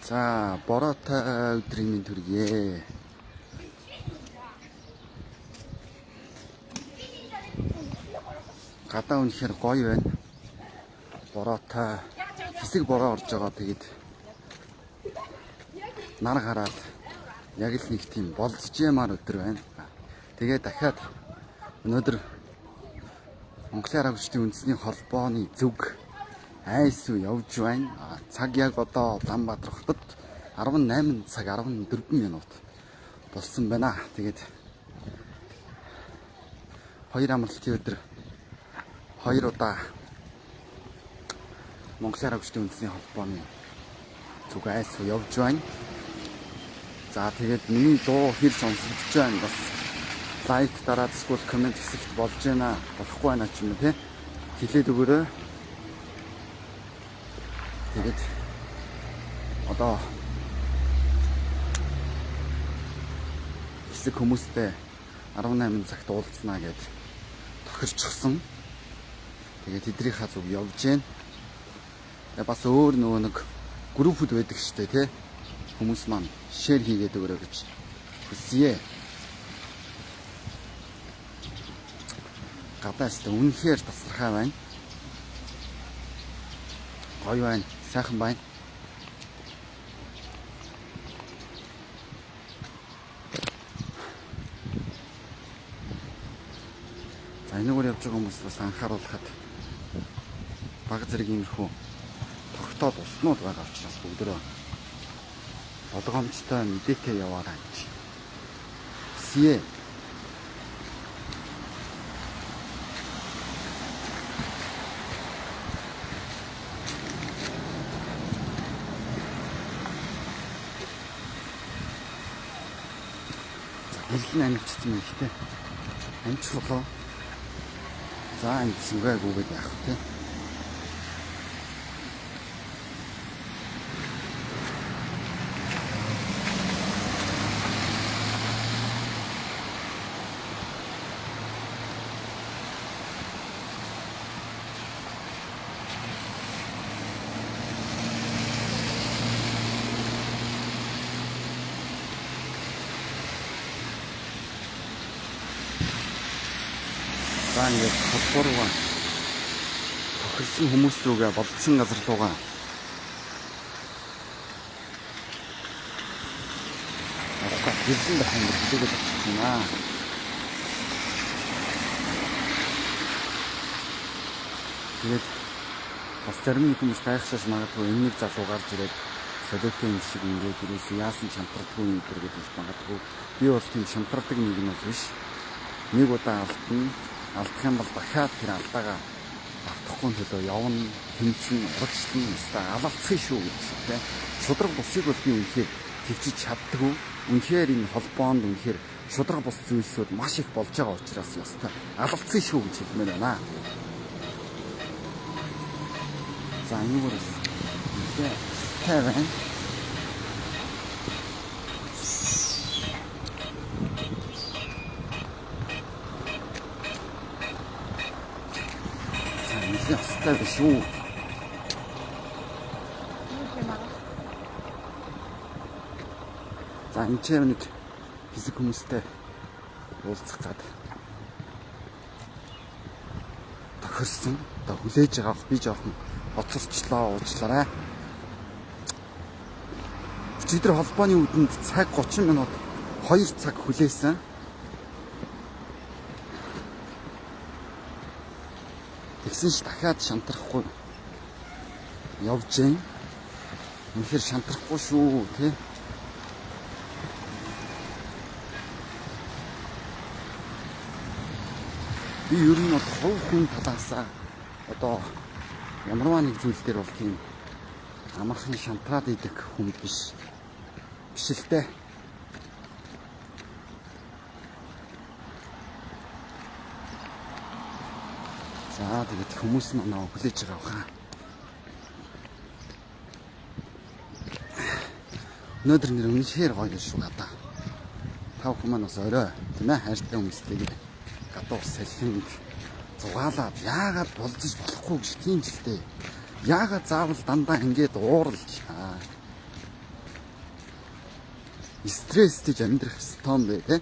자, 보라타 өдрийн төргий. Гадаа үнэхээр гоё байна. Бороотой хэсэг бороо орж байгаа. Тэгээд нар хараад яг л нэг тийм болцжмаар өдөр байна. Тэгээд дахиад өнөөдөр Монголын арга хүчний үндэсний холбооны зүг айсуу явж байна. Цаг яг одоо Улаанбаатар хотод 18 цаг 14 минут болсон байна. Тэгээд хоёр амралтын өдөр хоёр удаа Монголын арга хүчний үндэсний холбооны зүг айсуу явж байна. За тэгээд миний дуу хэр сонсогдож байна бас лайк дараад эсвэл коммент хэсэгт болж байна болохгүй байна ч юм уу те хэлээд өгөөрэй. Тэгээд одоо хэсэг хүмүүстэй 18 цагт уулзнаа гэд тохирчихсон. Тэгээд тэдрийнхаа зүг явж гэн. Тэгээд бас өөр нөгөө нэг группуд байдаг штэ тий. Хүмүүс маань шеэр хийгээд өгөрөө гэж хүсье. Гадаастаа үнэхээр тасархай байна. Гоё байна, сайхан байна. За энэгээр явж байгаа хүмүүс бас анхааруулхад бага зэрэг иймэрхүү тогтоод уснууд байгаа учраас бүгдөө болгоомжтой мэдээтэй яваарай гэж хүсье. Дэлхийн амжилтсан юм ихтэй. Амжилтлаа. За амжилтсангүй гүгээд яах вэ? За ингээд холбоороо тохирсон хүмүүс рүүгээ болцсон газар руугаа гэрсэн байх юм хэлээгээд авчихна. Тэгээд бас зарим нэг хүмүүс гайхшааш магадгүй энэ нэг залуу гарч ирээд солиотой юм шиг ингээд юус яасан шантардгүй юм дэр гэж магадгүй. Би бол тийм шантардаг нэг нь биш. Нэг удаа алдах юм бол дахиад тэр алдаагаа автахгүй төлөө явна, тэмцэн, урагшлан, алалцсан шүү гэж тийм. Шудраг бусыг бол би үнэхээр төвчиж чаддаггүй. Үнэхээр энэ холбоонд үнэхээр шудраг бус зүйлсүүд маш их болж байгаа учраас ястай алалцсан шүү гэж хэлмээр байна. За энэ үрээс үнэхээр ястай шүү. За энэ ч нэг хэсэг хүмүүстэй уулзах гад тохирсон. Одоо хүлээж байгаа би жоохон боцорчлоо уучлаарай. Өчигдөр холбооны үдэнд цаг 30 минут 2 цаг хүлээсэн. Тэгсэн ш дахиад шантрахгүй явж гэн. Үнэхээр шантрахгүй шүү тий. Би ер нь бол хувь хүн талаасаа одоо ямарваа нэг зүйл дээр бол тийм амархан шантраад идэх хүн биш л дээ. За тэгээд хүмүүс нь оноо хүлээж байгаа баха. Өнөөдөр нэр үнэхээр гоё шүү гадаа. Тав хүмүүс бас орой тийм ээ хайртай хүмүүстэйг гадаа ус салхинд зугаалаад яагаад болзож болохгүй гэж тийм ч үстэй. Яагаад заавал дандаа ингэж ууралж стресстэй амьдрах ёстой юм бэ те.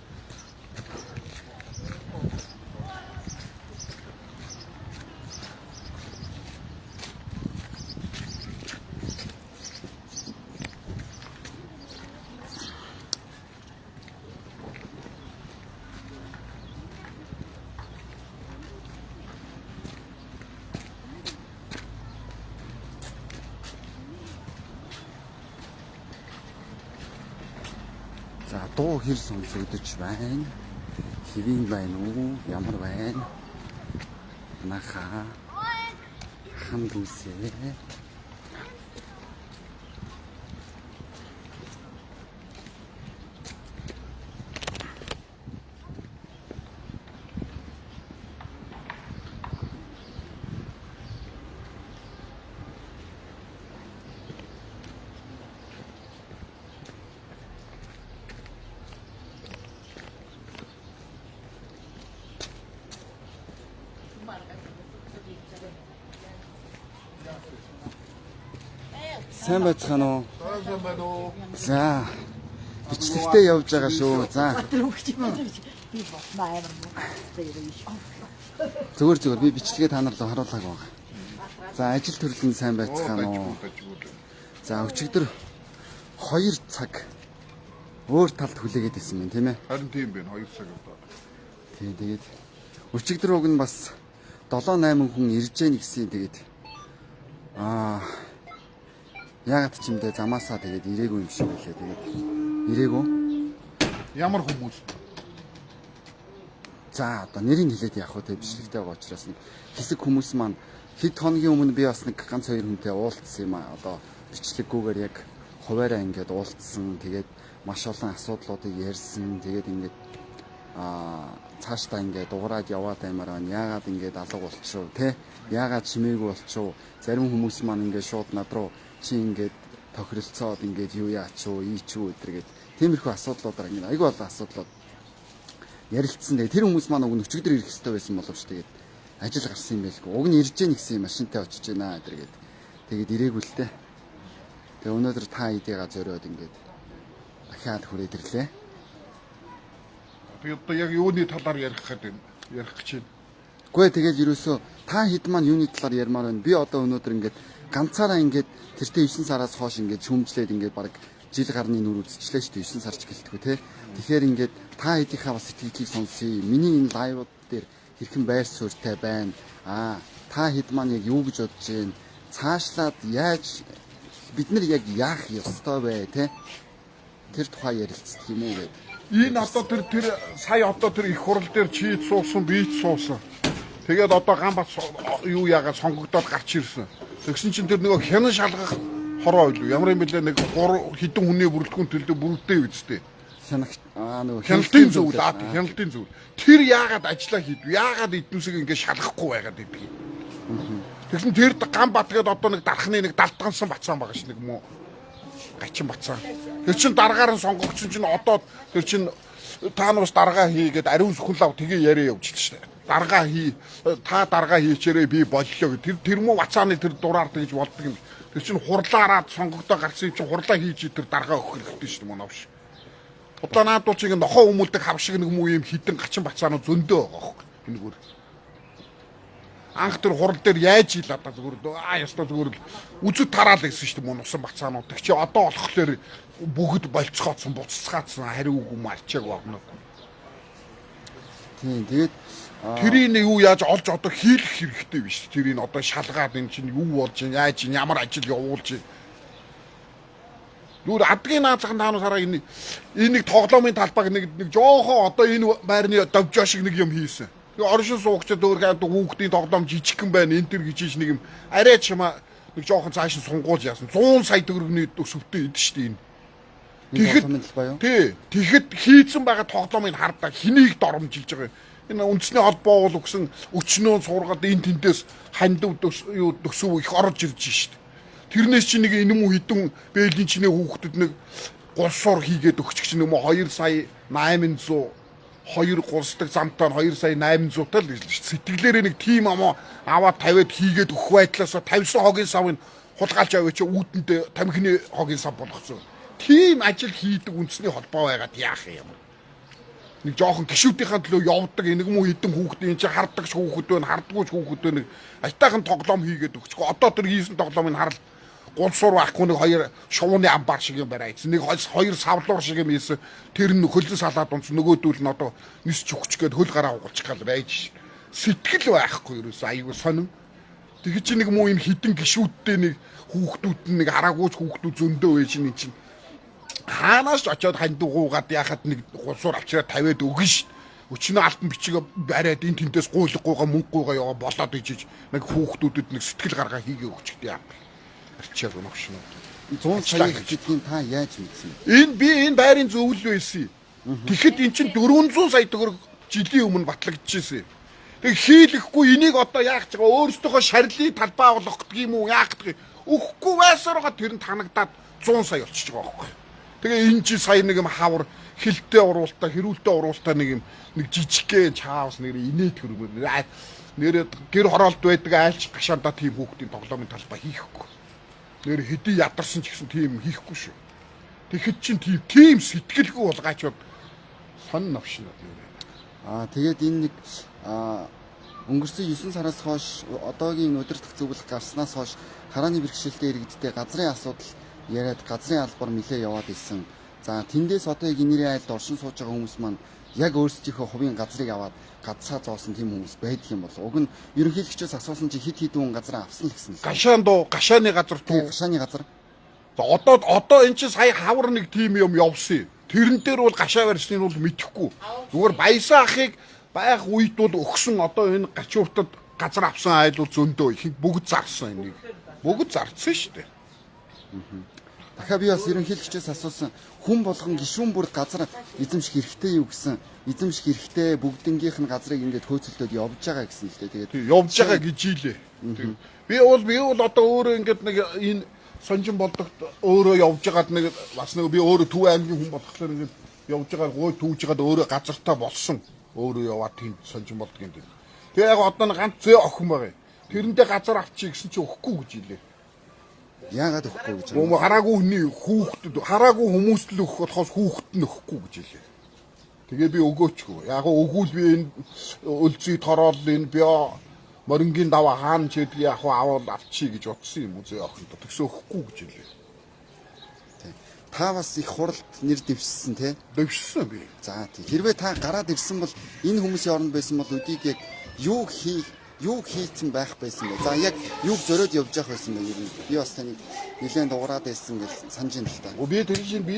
За дуу хэр сонсогдож байна? Хэвийн байна уу? Ямар байна? Наха ханд үсээ. Сайн байцгаана уу? Сайн байна уу? За бичлэгтээ явж байгаа шүү. За зүгээр би бичлэгээ та нар руу харуулаагүй байгаа. За ажил төрлийн сайн байцгаана уу? За өчигдөр 2 цаг өөр талд хүлээгээд исэн юм тийм ээ. Харин тийм байна 2 цаг одоо. Тийм тэгээд өчигдөр уг нь бас 7-8 хүн ирж гэн гэсэн тэгээд яагаад ч юм дэ замаасаа тэгээд ирээгүй юм шиг байлаа тэгээд ирээгүй. Ямар хүмүүс? За одоо нэрийг хэлээд явах уу те бичлэгтэй байгаа учраас нэг хэсэг хүмүүс маань хэд хоногийн өмнө би бас нэг ганц хоёр хүнтэй уулзсан юм аа. Одоо бичлэггүйгээр яг хуваараа ингээд уулзсан. Тэгээд маш олон асуудлуудыг ярьсан. Тэгээд ингээд цаашдаа ингээд дуурайд яваад аймаар байна. Яагаад ингээд алга болчихв те? Яагаад чимээгүй болчихв? Зарим хүмүүс маань ингээд шууд над руу чи ингээд тохиролцоод ингээд юу яач уу, ийч үү гэдэргээд тиймэрхүү асуудлуудаар ингээд айгүй олон асуудлууд ярилцсан. Тэгээд тэр хүмүүс маань уг нь өчигдөр ирэх хэрэгтэй байсан боловч тэгээд ажил гарсан юм байлгүй. Уг нь ирж гэн гэсэн машинтай очиж байна гэдэргээд тэгээд ирээгүй л дээ. Тэгээд өнөөдөр та идээга зориод ингээд дахиад хүрээд ирлээ. Тэгээд одоо яг юуны талаар ярих гэж байна. Үгүй тэгээд ерөөсөө та хэд маань юуны талаар ярмаар байна. Би одоо өнөөдөр ингээд ганцаараа ингээд тэртээ 9 сараас хойш ингээд шүмжлээд ингээд баг жил гарны нүр үзчихлээ шүү дээ 9 сарч гэлтгүү те. Тэгэхээр ингээд та хэдийнхаа бас сэтгэлийг сонсъё. Миний энэ лайвууд дээр хэрхэн байр суурьтай байна. Та хэд маань яг юу гэж бодож байна? Цаашлаад яаж бид нар яг яах ёстой вэ те? Тэр тухай ярилцдаг юм уу гэдэг. Энэ одоо тэр сая одоо тэр их хурал дээр чийд суусан, бийт суусан. Тэгээд одоо Ганбат юу яагаад сонгогдоод гарч ирсэн. Тэгсэн чинь тэр нөгөө хянан шалгах хороо илүү. Ямар юм бэлээ нэг 3 хэдэн хүний бүрэлдэхүүн төлөө бүрдээ үсттэй. Нөгөө хяналтын зөвлөл хяналтын зөвлөл. Тэр яагаад ажиллаа хийдв? Яагаад эднүсийг ингэ шалгахгүй байгаад идэх юм. Тэгсэн тэр Ганбат гээд одоо нэг дархны нэг далтгансан бацаан байгаа ш нэг муу гачин бацаан. Тэр чин дараагаар нь сонгогдсон чинь одоо тэр чин та нараас даргаа хийгээд ариун сүхэнлав тгий яриа явуулчихлаа ш. Даргаа хий та даргаа хийчээрээ би боллоо гэ. Тэр муу бацааны тэр дураар тэгж болдог юм. Тэр чин хурлаараад сонгогдоо гарсан юм чин хурлаа хийж тэр даргаа өгөх хэрэгтэй ш мөнөөш. Одоо наадуу чиг нохоо өмүүлдэг хав шиг нэг муу юм хідэн гачин бацаанууд зөндөө байгаа хөөе. Энэгээр анх тэр хурал дээр яаж ил одоо зүгээр ястаа зүгээр үзэд тараал гэсэн шүү дээ мөн усан бацаанууд. Тэг чи одоо болохоор бүгд болцгооцсон буццгаацсан хариу үгүй марчааг байна. Тийм тэгээд тэрийг юу яаж олж одоо хийх хэрэгтэй биш. Тэрийг одоо шалгаад эн чинь юу болж байна, яаж ямар ажил явуулж байна. Юу адгийн наацхан таануу хараа энэ нэг тоглоомын талбайг нэг жоохон одоо энэ байрны довжоо шиг нэг юм хийсэн. Тэгээ оршин суугчид өөргөө хүүхдийн тоглоом жижигхэн байна. Энэ төр гэж нэг юм арай чамаа нэг жоохон цааш нь сунгуулж яасан. 100 сая төгрөгийн өсөвтэй идэв шүү дээ энэ. Тэгэхэд хийцэн байгаа тоглоомыг хардаа хэнийг доромжилж байгаа юм. Энэ үндэсний холбоо бол өгсөн өчнөө сургаад энэ тентээс хандив төсөв их орж ирж шүү дээ. Тэрнээс чи нэг энэ мүү хідэн бэлгийн чинээ хүүхдэд нэг гулсуур хийгээд өгчих чинь юм уу 2 сая 800 2 гулсдаг замтаа 2 сая 800 тал сэтгэлээрээ нэг тим аваад тавиад хийгээд өгөх байдлаасаа тавьсан хогийн савыг хулгайлж аваа чи үүдэнд тамхины хогийн сав болгоцсон. тийм ажил хийдэг үндэсний холбоо байгаад яах юм. Нэг жоохон гişүүдийнхаа төлөө явдаг нэг муу хідэн хүүхдээ энэ чинь хардаг хүүхэд байна, хардггүй хүүхэд байна. Айтайхан тоглоом хийгээд өгчихгүй. Одоо тэр хийсэн тоглоомыг харал гулсуур байхгүй нэг хоёр шувууны амбар шиг юм барай. Нэг хоёр савлуур шиг юм ийсэн. Тэр нь хөлн салаад унц нөгөөдүүл нь одоо нисч өгч гээд хөл гараа угалчих гал байж. Сэтгэл байхгүй ерөөс аюу сонин. Тэг чи нэг муу энэ хідэн гişүүдтэй нэг хүүхдүүд нэг хараагүйч хүүхдүүд зөндөө байж энэ чинь хаанаас ч очиод хандуугаад яхад нэг гулсуур авчираа тавиад өгнө ш. Өчнөө алтан бичиг бариад энэ тэндээс гуйлгагүйгаа мөнгөгүйгаа яваа болоод ижиж нэг хүүхдүүдэд нэг сэтгэл гаргаа хийгээ өгчтэй яа. Арчааг өнөгшнө. 100 сая гэдгийг та яаж мэдсэн? Энэ байрын зөвлөл байсан. Тэгэхэд эн чинь 400 сая төгрөг жилийн өмнө батлагдчихжээ. Тэг хийлэхгүй энийг одоо яах гэж байгаа өөрсдөө шарилын талбай болгох гэх юм уу яах гэж өгөхгүй байсараа тэр нь танагдаад 100 сая болчихж байгаа байхгүй. Тэгээ энэ чи сая нэг юм хавар хилтэй уруултаа хэрүүлтэй уруултаа нэг юм нэг жижигхэн чаавс нэр инээд хөргөө нэр гэр хороолт байдаг айлч гашаандаа тийм хүүхдийн тоглоомын талбай хийхгүй. Нэр хэдий ядарсан ч гэсэн тийм хийхгүй шүү. Тэгэхэд чин тийм сэтгэлгүй булгаачууд сонь навшнаа. Тэгээд энэ нэг өнгөрсөн 9 сараас хойш одоогийн удирдах зөвлөх гарснаас хойш харааны бэрхшээлтэй иргэдтэй газрын асуудал яриад газрын албар нэлээ яваад ирсэн. За тэндээс одоо яг энэрийн айлд оршин сууж байгаа хүмүүс маань яг өөрсдийнхөө хувийн газрыг аваад гадсаа зоосон тийм хүмүүс байдаг юм бол уг нь ерөнхийлөгчөөс асуусан чи хит хитүүн газар авсан л гэсэн. Гашааны газар туу. Гашааны газар. За одоо эн чинь сая хавар нэг тийм юм явсан. Тэрэн дээр бол гашаа барьсныг бол мэдэхгүй. Зүгээр баясаа ахыг байх үед бол өгсөн одоо энэ гачууртад газар авсан айл бол зөндөө их бүгд зарсан энийг. Бүгд зарцсан шүү дээ. Дахиад би бас ерөнхийлөгчөөс асуусан хүн болгон гишүүн бүр газар эзэмших хэрэгтэй юу гэсэн. Эзэмших хэрэгтэй бүгднгийнх нь газрыг ингээд хөөцөлдөөд явж байгаа гэсэн л дээ. Тэгээд явж байгаа гэж ийлээ. Би бол одоо өөрөө ингээд нэг энэ сонжин болдогт өөрөө явж байгаад нэг бас нэг би өөрөө Төв аймгийн хүн болохоор ингээд явж байгаа гой түүж байгаад өөрөө газартаа болсон. Өөрөө яваад тийм сонжин болдог юм дээ. Тэгээ яг одоо нэг ганц зөө охин байгаа. Тэрэндээ газар авчиг гэсэн чи өгөхгүй гэж ийлээ. Яагаад өгөхгүй гэж? Хараагүй хүний хүүхдэд хараагүй хүмүүст л өгөх болохоос хүүхдэд нь өгөхгүй гэж ийлээ. Тэгээ би өгөөчгүй. Яг өгвөл би энэ өлзий тороол энэ би морингийн даваа хаан ч гэдгийг яг аваад авчий гэж утсан юм үзээ охинд. Тэгсэн өгөхгүй гэж ийлээ. Та бас их хуралд нэр дэвшсэн те? Дэвшсэн би. За тийм. Хэрвээ та гараад ирсэн бол энэ хүмүүсийн оронд байсан бол үдийг яг юу хийцэн байх байсан бэ? За яг юуг зориод явж явах байсан бэ? Би бас таныг нэлээд дуурайд байсан гэж санаж байна л да. Би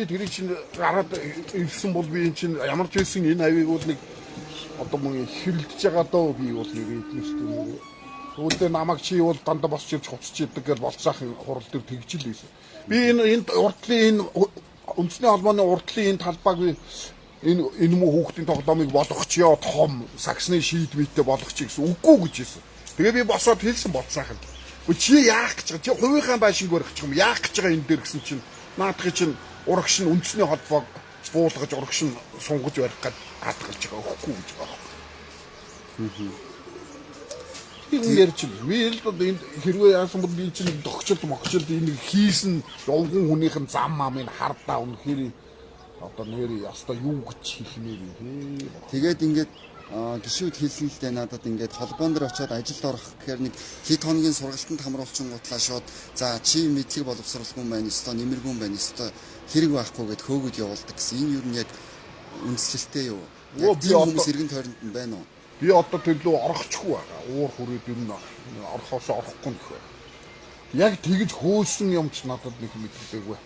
тэр чинь гараад ирсэн бол би энэ чинь ямар ч байсан энэ хавийг бол нэг одоо мөн хэрэлдэж байгаа доо би бол нэг эднэстэй. Үүдээ намайг чи бол дандаа босч ирж хуцч идэг гэж болцсаахын хурал дээр тэгжил ийсэн. Би энэ урдлын энэ үндэсний холбооны урдлын энэ талбайг би энэ муу хүүхдийн тоглоомыг болгочихё том саксны шийдвэртэй болгочих гэсэн үгүй гэж хэлсэн. Тэгээ би босоод хэлсэн болцсаахын. Чи яах гэж байгаа? Чи хувийнхаа байшинг өргөчих юм. Яах гэж байгаа энэ дээр гэсэн чинь наадхыг чинь урагш нь үндэсний холбоог буулгаж урагш нь сунгаж барих гээд хатгалж байгаа өгөхгүй гэж байгаа. Энэ ярьж би л энэ хэрвээ яасан бол би чинь догчолд энийг хийсэн явган хүнийх нь зам амыг хардаа үнэхээр одоо нэр яста юу гэж хэлмээр юм. Тэгээд ингээд гişүүд хэлсэн л дээ надад ингээд холбоон дээр очиод ажилд орох гэхээр нэг хэд хоногийн сургалтанд хамруулчин гутлаа шууд за чи мэдлэг боловсруулсан байна өстой нэмэргүн байна өстой хэрэг байхгүй гэд хөөгд явуулдаг гэсэн. Энэ юу нь яг үндэслэлтэй юу? Тийм хүмүүс иргэн тойронд нь байна уу? Би одоо төлөө орохчихгүй байгаа. Уур хүрээд юм орохоос орохгүй нөх. Яг тэгж хөөсөн юм ч надад нэг мэддэггүй.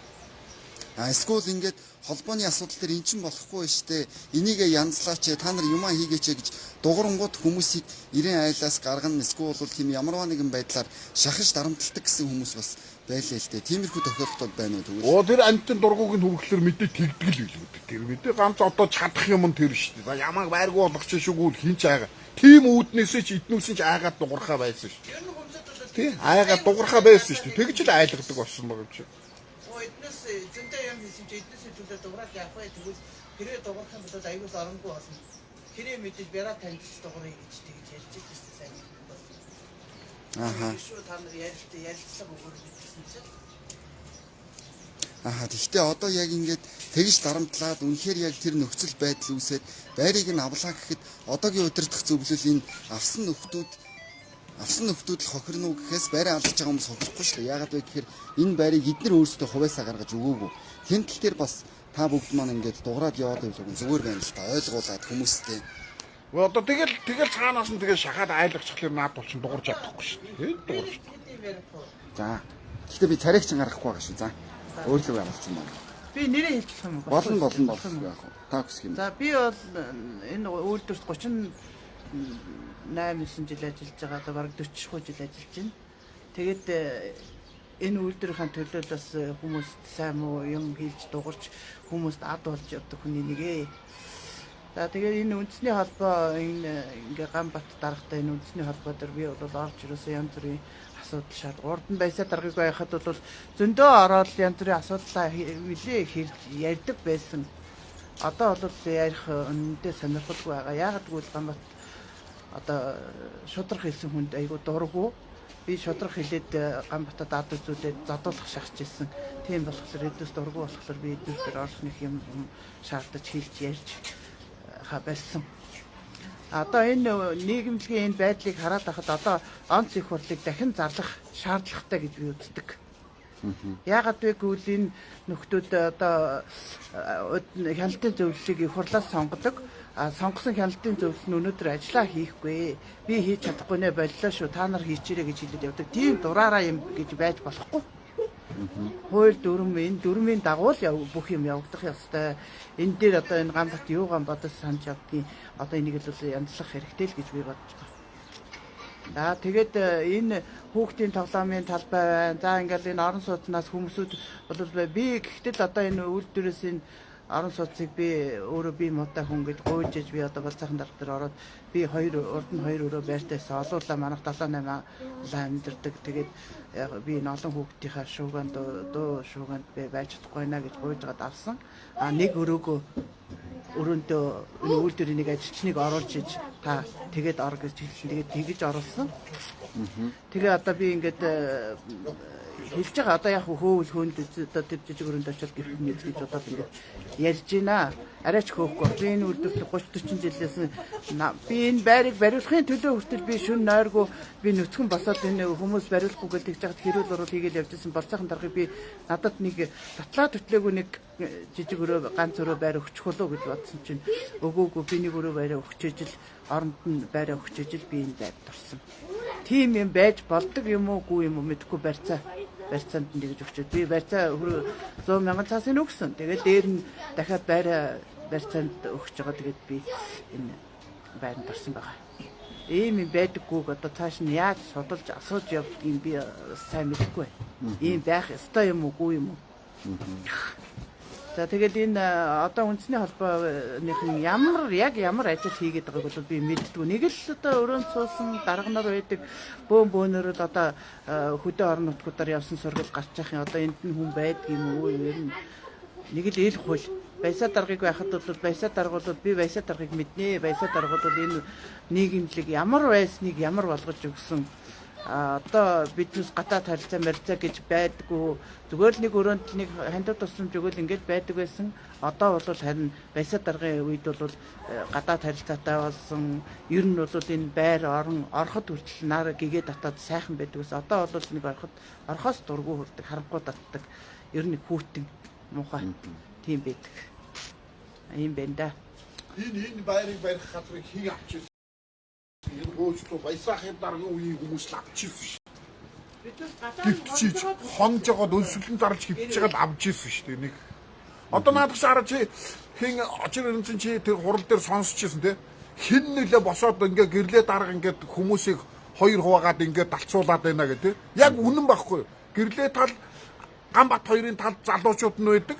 Эсвэл ингээд холбооны асуудал дээр эн чинь болохгүй штэ. Энийг янзлаач та нар юмаа хийгээч гэж дугрангууд хүмүүсийг ирэн айлаас гаргана. Эсвэл бол тийм ямарваа нэгэн байдлаар шахаж дарамталдаг гэсэн хүмүүс бас байлээ л дээ. Тиймэрхүү тохиолдол байна уу тэгвэл? Тэр амтын дургуугийн хүрхлээр мэдээ тэгдэг л билүү. Тэр мэдээ ганц одоо чадах юм нь тэр штэ. Ямааг байргуу болгоч шүүгүүл хин ч айгаа. Тим үүднээсээ ч эднүүсийн ч айгаад дуграхаа байсан штэ. Тий айгаад дуграхаа байсан штэ. Тэгж л айлгадаг болсон байгаа юм чи. Эднээс зөнтэй юм хийсэн чи эднээс төлөө дуграад явах бай тэгвэл хэрэг дуграх юм бол аюул оронгүй болно. Хэрэг мэдээж бяраа таньж дугрыг гэж тэгж ярьж байсан сайн. Аха. Шүү та нар ярилцлага өгөх гэсэн чинь. Тэгэхдээ одоо яг ингээд тэгж дарамтлаад үнэхээр яг тэр нөхцөл байдал үүсээд байрыг нь авлаа гэхэд одоогийн удирдах зөвлөл энэ авсан нөхдүүд л хохирно уу гэхээс байраа алдаж байгаа хүмүүс хохирохгүй шүү дээ. Яагаад вэ гэхээр энэ байрыг эдгээр өөрсдөө хувьяасаа гаргаж өгөөгүй. Тэнтэл тэр бас та бүгд маань ингээд дуграад яваад байвал зүгээр байна л та ойлгуулад хүмүүстэй. Одоо тэгэл цаанаас нь тэгээ шахаад айлгахчлаар наад бол чин дуурж чадахгүй шүү дээ. Дуурж. За. Гэхдээ би царайгч гаргахгүй байгаа шүү. За. Өөрлөг амлцсан байна. Би нэрээ хэлчих юм уу? Болно яг хөө. Та хүсэх юм. За би бол энэ үйлдвэрт 38 жил ажиллаж байгаа. Одоо бараг 40 жил ажиллаж байна. Тэгээд энэ үйлдвэрийн төлөө бас хүмүүст сайн муу юм хийж дуурч хүмүүст ад болж явдаг хүний нэгэ. За тэгээд энэ үндэсний холбоо ингээ Ганбат даргатай энэ үндэсний холбоо дээр би бол орж ирсэн янз бүрийн асуудал шаад урд нь байсаа даргаыг байхад бол зөндөө ороод янз бүрийн асуудлаа нэлээ хэрж ярьдаг байсан. Одоо бол ярих үнэндээ сонирхолгүй байгаа. Яагаад гэвэл Ганбат одоо шудрах хэлсэн хүнд айгу дурггүй. Би шудрах хэлээд Ганбатад ад үзүүлээд задуулах шахаж ирсэн. Тийм болохоор эдээс дурггүй болохоор би эдгээр дээр орох нэг юм шаардаж хэлж ярьж байсан. Одоо энэ нийгэмлэгийн энэ байдлыг хараад байхад одоо онц их хурлыг дахин зарлах шаардлагатай гэж би үздэг. Яагаад вэ гэвэл энэ нөхдүүд одоо хяналтын зөвлөлийг их хурлаас сонгодог. Сонгосон хяналтын зөвлөл нь өнөөдөр ажиллаа хийхгүй. Би хийж чадахгүй нэ боллоо шүү. Та нар хийчээрэй гэж хэлээд явдаг. Тийм дураараа юм гэж байж болохгүй. Хууль дүрмийн дагуу л бүх юм явагдах ёстой. Энэ дээр одоо энэ Ганбат юугаан бодож санаж явдгийг одоо энийг л янзлах хэрэгтэй л гэж би бодож байна. За тэгээд энэ хүүхдийн тоглоомын талбай байна. За ингээл энэ орон сууцнаас хүмүүсүүд бол би гэхдээ одоо энэ үйлдвэрээс энэ орон сууцыг би өөрөө би муутай хүн гэж гуйж иж би одоо балцаахан дарга дээр ороод би урд нь хоёр өрөө байртайсаа олуулаа манайх 7-8 амьдэрдэг. Тэгээд би энэ олон хүүхдийнхаа шууганд дуу шууганд байж чадахгүй наа гэж гуйж гаад авсан. Нэг өрөөгөө өрөөндөө энэ үйлдвэрийн нэг ажилчныг оруулж иж та тэгээд ор гэж хэлсэн. Тэгээд тэгж оруулсан. Тэгээ одоо би ингээд хэлж байгаа одоо яг хөөөл хөөнд одоо тэр жижиг өрөөнд очиод гэрхэн нэз гэж бодоод ингээд ярьж байна. Арайч хөөхгүй. Би энэ үйлдвэрт 30-40 жилээс би энэ байрыг бариулахын төлөө хүртэл би шүн нойргүй би нүцгэн босоод энэ хүмүүс бариулахгүй гэж тэгж хаад хэрүүл урал хийгээл явжсэн болцоохон дарахыг би надад нэг татлаа төтлөөгүй нэг жижиг өрөө ганц өрөө байр өгчих болов гэж бодсон чинь өгөөгүй би нэг өрөө байраа өгчээж л оронд нь байраа өгчээж л би энэ байрт орсон. Тийм юм байж болдог юм уугүй юм мэдэхгүй барьцаанд нь тэгж өгчөөд би барьцаа 100 мянган цаасын өгсөн. Тэгээд дээр нь дахиад барьцаанд өгч байгаа. Тэгээд би энэ байранд орсон байгаа. Ийм юм байдаггүйг одоо цааш нь яаж судалж асууж явдгийг би сайн мэдэхгүй байна. Ийм байх ёстой юм уугүй юм уу? За тэгээд энэ одоо үндэсний холбооныхан ямар ажил хийгээд байгааг бол би мэддэггүй. Нэг л одоо өрөөнд суусан дарга нар байдаг бөөнөр л одоо хөдөө орон нутгуудаар явсан сургал гарч яхахын одоо энд нь хүн байдаг юм уу? Ер нь нэг л ил хул. Баясаа даргыг байхад бол баясаа дарга бол би баясаа даргыг мэднэ. Баясаа дарга бол энэ нийгэмлэг ямар байсныг ямар болгож өгсөн. Одоо биднес гадаад харилцаа марилцаа гэж байдгүй. Зүгээр л нэг өрөөнд нэг хандив тусламж өгөөл ингэж байдаг байсан. Одоо бол харин баясаа даргын үед бол гадаад харилцаатай болсон. Ер нь бол энэ байр ороход хүртэл нараа гэгээ татаад сайхан байдаг ус. Одоо бол нэг орохоос дургүй хүрдэг, харанхуй татдаг. Ер нь хүүтэн муухай тийм байдаг. Ийм байна да. Энэ байрыг барих газрыг хий авч энэ хөөцлөө баясаахын даргын үеийн хүмүүс л авчихсан шүү. Гэвчиж хонж жагаад өлсөлн зарлж хөвч жагаад авч ирсэн шүү дээ нэг. Одоо наадах шаараа чи хин очир өрнцэн чи тэр хурал дээр сонсчихсэн те. Хин нөлөө босоод ингээ гэрлээ дарга ингээд хүмүүсийг хоёр хуваагаад ингээд далцуулаад байна гэх те. Яг үнэн байхгүй. Гэрлээ тал Ганбат хоёрын тал залуучууд нь байдаг.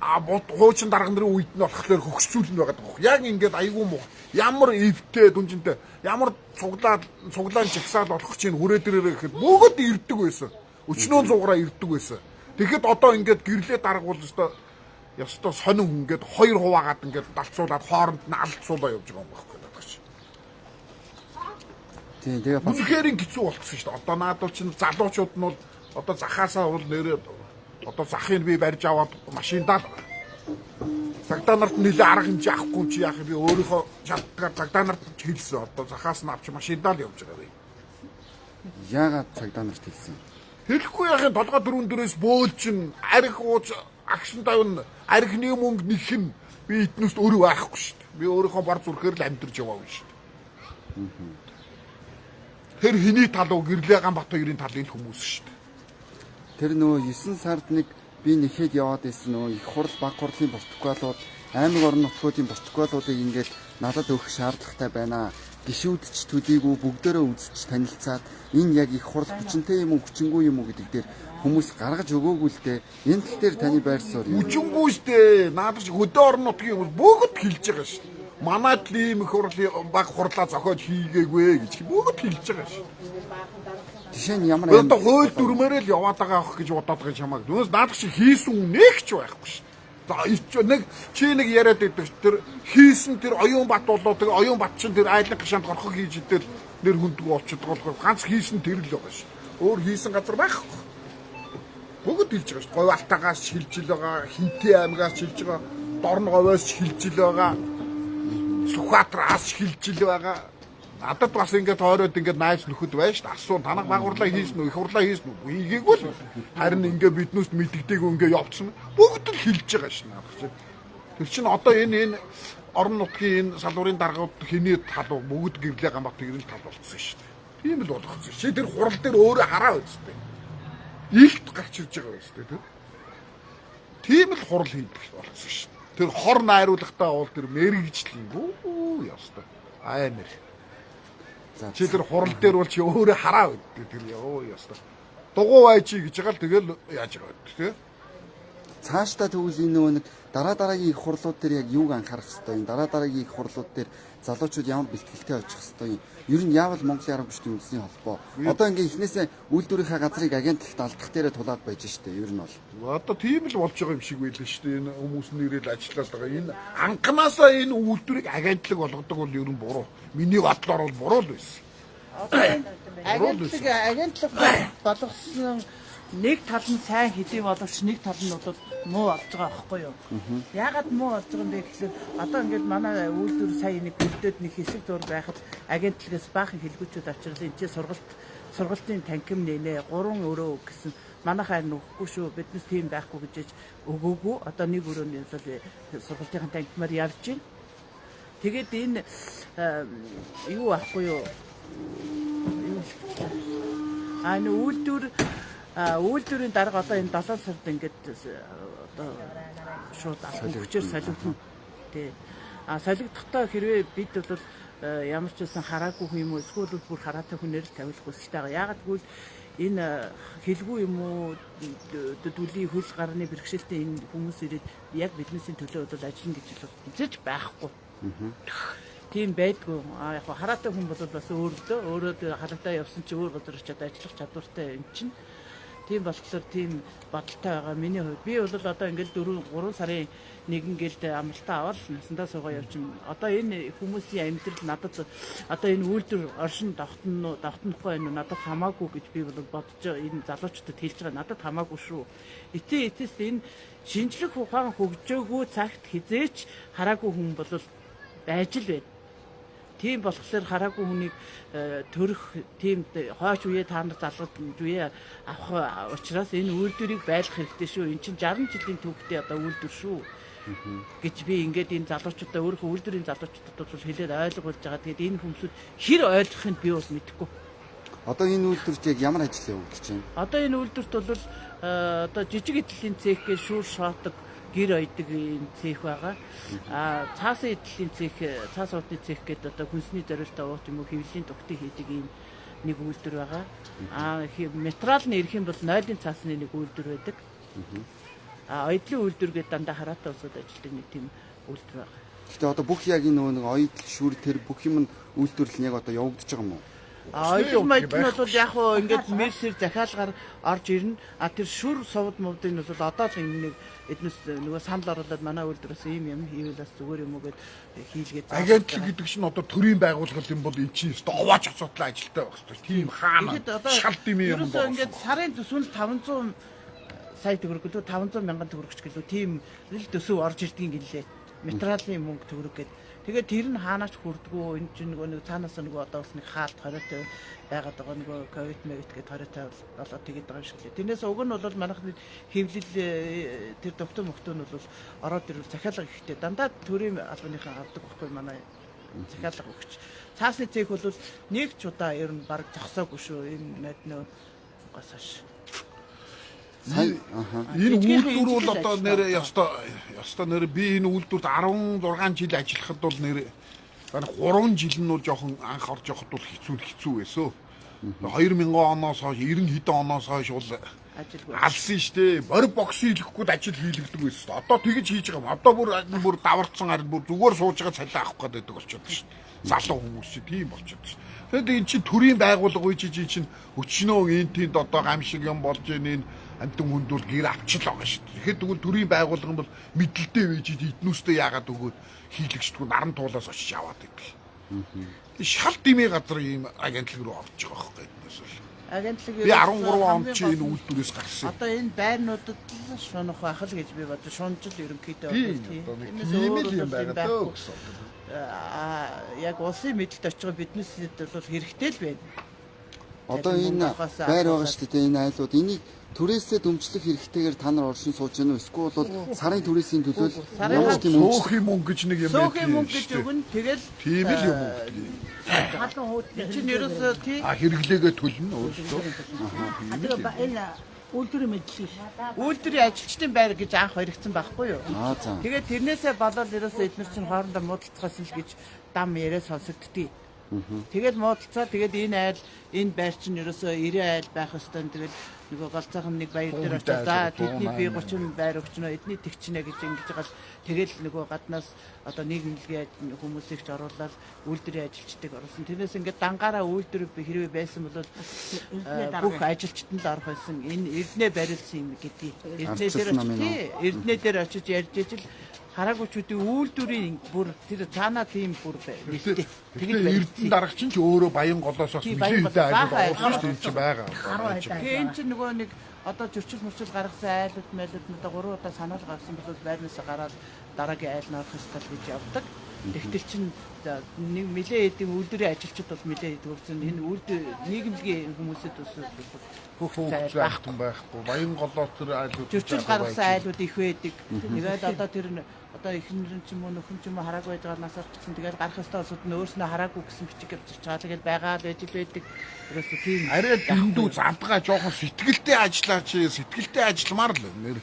Хуучин дарга нарын үед нь болохоор хөгжцүүл нь байгаа даа. Яг ингээд айгүй муу. Ямар эвтэй дүнжинтэй. Ямар цуглаан жагсаал болох чинь хүрээ дээрээ гэхэд бүгд ирдэг байсан. Өчнөө зугаараа ирдэг байсан. Тэгэхэд одоо ингээд гэрлээ дарга бол ёстой сонин хүн ингээд хоёр хуваагаад ингээд далцуулаад хооронд нь алдцуулаа явж байгаа юм байхгүй надад чи. Тийм тэгээ бас үнэхээр хэцүү болчихсон шүү дээ. Одоо наадвал чинь залуучууд нь бол одоо захаасаа бол нэрээ Одоо захыг би барьж аваад машиндаа л байгаа. Цагдаа нарт нэлээ арга хэмжээ авахгүй чи яах би өөрийнхөө чаддгаар цагдаа нарт хэлсэн. Одоо захаас нь авч машиндаа л явж байгаа би. Яагаад цагдаа нарт хэлсэн? Хэлэхгүй яхаа толгой дөрөв дөрөөс бөөлчин арх ууж агшин тавн архны мөнгө нэхэн би эднээс өөрөө байхгүй шүү дээ. Би өөрийнхөө бар зүрхээр л амьдарч яваагүй шүү дээ. Тэр хэний тал уу гэрлээ Ганбатхоёрын талын хүмүүс шүү дээ. Тэр нөгөө 9 сард нэг би нэхэд яваад байсан нөгөө их хурл баг хурлын протоколууд аймаг орон нутгуудын протоколуудыг ингээд надад өгөх шаардлагатай байна. Гишүүдч төдийгүй бүгдээрээ үзэж танилцаад энэ яг их хурл хүчинтэй юм уу хүчингүй юм уу гэдэг дээр хүмүүс гаргаж өгөөгүй л дээ. Энэ тал дээр таны байр суурь юу? Үчингүү штэ. Наадах хөдөө орон нутгийн хүмүүс бүгд хэлж байгаа шүү. Манайд л ийм их хурлын баг хурлаа зохиож хийгээгүй гэж бүгд хэлж байгаа шүү. Жишээ нь ямар Одоо хууль дүрмээрээ л яваад байгаа ах гэж бодоод байгаа чамаг. Дөөс наадах чи хийсэн нэгч байхгүй шүү. За нэг чи нэг яриад байдаг тэр хийсэн тэр оюун бат болоо тэр оюун бат чин тэр айлан гашаанд горхог хийж идэл нэр хүндгүй болчихдог болохоор ганц хийсэн тэр л байгаа шүү. Өөр хийсэн газар байхгүй. Бүгд хэлж байгаа шүү. Говь алтаагаас шилж ил байгаа, Хинтээ аймагаас шилж байгаа, Дорн говьоос шилж ил байгаа, Сүхбаатараас шилж ил байгаа. Надад бас ингээд тойроод ингээд найз нөхөд байж шүү. Асуун танах баг хурлаа хийсэн үү, их хурлаа хийсэн үү? Хийгээгүй л. Харин ингээд биднээс мэддэгтэйг ингээд явцсан. Бүгд л хэлж байгаа шүү. Тэр чинь одоо энэ орон нутгийн энэ салбарын даргууд хэний тал бүгд гэрлээ Ганбатхоёрын тал болцсон шүү. Тийм л болгоцсон. Чи тэр хурал дээр өөрөө хараа үзтээ. Илт гарч ирж байгаа үстэй тэр. Тийм л хурал хийдэг болцсон шүү. Тэр хор найруулгатай бол тэр мэрэгжлийн үү ястай. Аймар. За Чи тэр хурал дээр бол чи өөрөө хараа өгдөө тэр ёо ястай. Дугуй байчи гэж байгаа л тэгэл яаж байгаа вэ тий? цаашдаа тэгвэл энэ нөгөө нэг дараагийн их хурлууд дээр яг юуг анхаарах хэвээр юм? Дараагийн их хурлууд дээр залуучууд ямар бэлтгэлтэй очих хэвээр юм? Ер нь яавал Монголын арга бичгийн үндэсний холбоо. Одоо ингээ эхнээсээ үйлдвэрийнхээ газрыг агентлагт алдах дээрээ тулаад байж штэ. Ер нь бол. Одоо тийм л болж байгаа юм шиг байлаа шүү дээ. Энэ хүмүүс нэрэл ажиллаад байгаа. Энэ анханасаа энэ үйлдвэрийг агентлаг болгодог бол ер нь буруу. Миний бодлоор бол буруу л байсан. Агентлаг болгосон нэг тал нь сайн хэдий боловч нэг тал нь бол муу болж байгаа байхгүй юу? Яагаад муу болж байгаа юм бэ гэхээр одоо ингээд манай үйлдвэр сая нэг бүрдээд нэг хэсэг зур байхад агентлагаас баахан хэлгүүчүүд авчрал энэ чинь сургалтын танхим нэнэ 3 өрөө гэсэн манайхаа нөхгүй шүү биднес тийм байхгүй гэж өгөөгүй одоо нэг өрөөний сургалтын танхимаар явж байна. Тэгээд энэ юу ахгүй юу? Үйлдвэрийн дарга одоо энэ 7 сард ингээд одоо шууд хүчээр солигдсон. Тий. Солигдохдоо хэрвээ бид бол ямар ч үсэн хараагүй хүн юм уу эсвэл бүр хараатай хүнээр л тавилах хүсэж байгаа. Яагаад гэвэл энэ хэлгүй юм уу дүлийн хөл гарны бэрхшээлтэй энэ хүмүүс ирээд яг биднээсийн төлөө бол ажиллана гэж бол үзэж байхгүй. Тийм байдгүй. Яг хараатай хүн бол бас өөрөө хараатай явсан чи өөр газар очиад ажиллах чадвартай юм чинь. Тийм болохоор тийм бодолтой байгаа. Миний хувьд би бол одоо ингээл 3 сарын 1 гэлд амралтаа аваад насандаа суугаа явчихна. Одоо энэ хүмүүсийн амьдрал надад одоо энэ үйлдвэр оршин давтнахгүй байна. Надад хамаагүй гэж би бол бодож энэ залуучуудад хэлж байгаа. Надад хамаагүй шүү. Эцэст энэ шинжлэх ухаан хөгжөөгүй цагт хизээч хараагүй хүн бол байж л байна. Тийм болохоор хараагүй хүнийг төрөх тийм хойч үе та нар залгад үе авах учраас энэ үйлдвэрийг байлгах хэрэгтэй шүү. Энд чинь 60 жилийн түүхтэй одоо үйлдвэр шүү. Гэж би ингээд энэ залуучуудаа өөрийнхөө үйлдвэрийн залуучуудад бол хэлээд ойлгуулж байгаа. Тэгээд энэ хүмүүсүүд хэр ойлгохыг би бол мэдэхгүй. Одоо энэ үйлдвэрт яг ямар ажил явагдаж байна? Одоо энэ үйлдвэрт бол одоо жижиг эдлийн цехгээ шүүр шоодог гэр ойдог энэ цех байгаа. Цаасан эдлийн цех, цаас урдны цех гэдэг одоо хүнсний зориултаа ууч юм уу хэвлэлийн тогтыг хийдэг ийм нэг үйлдвэр байгаа. Материал нь ирэх юм бол нойлын цаасны нэг үйлдвэр байдаг. Ойдлын үйлдвэр гэдэг дандаа хараатай улсууд ажилладаг нэг тийм үйлдвэр байгаа. Гэхдээ одоо бүх яг энэ нөгөө ойдл шүүр тэр бүх юм нь үйлдвэрлэл нь яг одоо явагдаж байгаа юм уу? Ойдл модны бол яг хөө ингээд мерсээр захиалгаар орж ирнэ. Тэр шүр совд мовдын бол одоо л нэг эднэс нөгөө санал оруулаад манай үйлдвэрээс ийм юм хийвэл бас зүгээр юм уу гэд хийлгээд. Агентлаг гэдэг чинь одоо төрийн байгууллага юм бол эн чинь өстө овооч асуудал ажилтай байх хэрэгтэй. Тийм хаана шалт юм юм бол. Ингээд сарын төсвөнд 500 сая төгрөг гэлөө 500 мянган төгрөгч гэлөө тийм л төсөв орж ирдгийг гэлээ. Материалын мөнгө төгрөг гэд. Тэгээд тэр нь хаанаач хүрдгүү энэ чинь нөгөө нэг цаанаас нөгөө одоо бас нэг хаалт хориотой байгаад байгаа нөгөө ковид мэвит гэдэг хориотой болоод тэгээд байгаа юм шиг лээ. Тэрнээс уг нь бол манайх хэвлэл тэр доктор мөхтөн нь бол ороод ирвэл захиалга ихтэй дандаа төрийн албаныхаа авдаг байхгүй манай захиалга өгч. Цаасны цэг бол нэг ч удаа ер нь баг зогсоогүй шүү. Энэ мэднэ гасаш. Энэ үйлдвэр бол одоо нэр яста нэр би энэ үйлдвэрт 16 жил ажиллахад бол нэр 3 жил нь бол жоохон анх орж явахд бол хэцүү байсан. 2000 оноос хойш 90 хэдэн оноос хойш бол алсан штэ. Бори бокс хийлгэхгүй ажил хийлгдэг байсан. Одоо тэгэж хийж байгаа юм. Одоо бүр даварцсан харин бүр зүгээр сууж байгаа цалин авах гэдэг болчиход штэ. Залуу хүмүүс чи тийм болчиход штэ. Тэгэд эн чинь төрийн байгууллага үе чинь өчнөө энэ тэнд одоо гамшиг юм болж энэ амтан хүнд бол гэр авчил байгаа шүү дээ. Тэгэхээр тэгвэл төрийн байгууллага нь бол мэдлэлтэй байж эднүүстэй яагаад өгөөд хийлэгчдгүү наран туулаас очиж аваад идэг. Шал димээ газар ийм агентлаг руу орж байгаа байхгүй эднээс бол. Агентлаг би 13 онд чи энэ үйлдвэрээс гарсан. Одоо энэ байрнуудад шунах ахал гэж би бодож шунжил ерөнхийдөө тийм л юм байгаа дөө гэсэн. Яг улсын мэдлэлд очих биднээс бол хэрэгтэй л байна. Одоо энэ байр байгаа шүү дээ энэ айлууд энийг түрээсээ дэмжлэх хэрэгтэйгээр та нар оршин сууж байна уу? Эсвэл бол сарын түрээсийн төлөө ямар тийм суух юм гэж нэг юм байдаг. Суух юм гэж өгөн тэгэл тийм л юм. Халуун хууд чинь ерөөсөө тий хэрэглээгээ төлнө өөрсдөө. Энэ үйлдвэрийн мэдлэг. Үйлдвэрийн ажилчдын байр гэж анх хоригдсан байхгүй юу? За. Тэгээд тэрнээсээ болоод ерөөсөө эдгээр чинь хоорондоо муудалцахаас л гэж дам яриа сонсогддгийг. Тэгээд муудалцаа тэгээд энэ айл энэ байр чинь ерөөсөө 90 айл байх ёстой. Тэгээд нөгөө галцаахан нэг баяр дээр очиж за тэдний би 30 байр өгчнө эдний тэгчнэ гэж ингэж байгаа л тэгэл нөгөө гаднаас одоо нийгэмлэгийн хүмүүсийг ч оруулаад үйлдвэрийн ажилчдыг оруулсан. Тэрнээс ингээд дангаараа үйлдвэр хэрвээ байсан бол бүх ажилчтанд орох байсан. Энэ эрдэнэ барилсан юм гэдгийг. Эрдэнэ дээр очиж ярьж ижил хараагуучдын үйлдвэрийн бүр тэр цаанаа тийм бүр нэлээд тэгээд эрдэнэ дарагч нь ч өөрөө баян голоос бас нэлээдээ ажил олсон шүү дээ энэ ч байгаа. Тэгээ энэ чинь нөгөө нэг одоо зөрчил мөрчил гаргасан айлууд мэлүүд нь 3 удаа санаал гаргасан бол байрнаас гараад дараагийн айл нь орох ёстой гэж явдаг. Тэгтэл чинь нэг нэлээд эдийн үйлдвэрийн ажилчид бол нэлээд төрсөн энэ үйлдвэр нийгэмлэгийн хүмүүсэд бас хөвгтэй байхгүй баян голоос тэр айлууд зөрчил гаргасан айлууд их байдаг. Тэгээд одоо тэр одоо ихнэр ч юм уу нөхөн ч юм уу хараагүй байгаанаас орчихсон. Тэгээд гарах ёстой улсууд нь өөрснөө хараагүй гэсэн бичиг авчирч байгаа. Тэгээд байгаа л ажил байдаг. Ерөөсөө тийм арай дэндүү задгаа жоохон сэтгэлтэй ажиллаач сэтгэлтэй ажилламаар л нэр.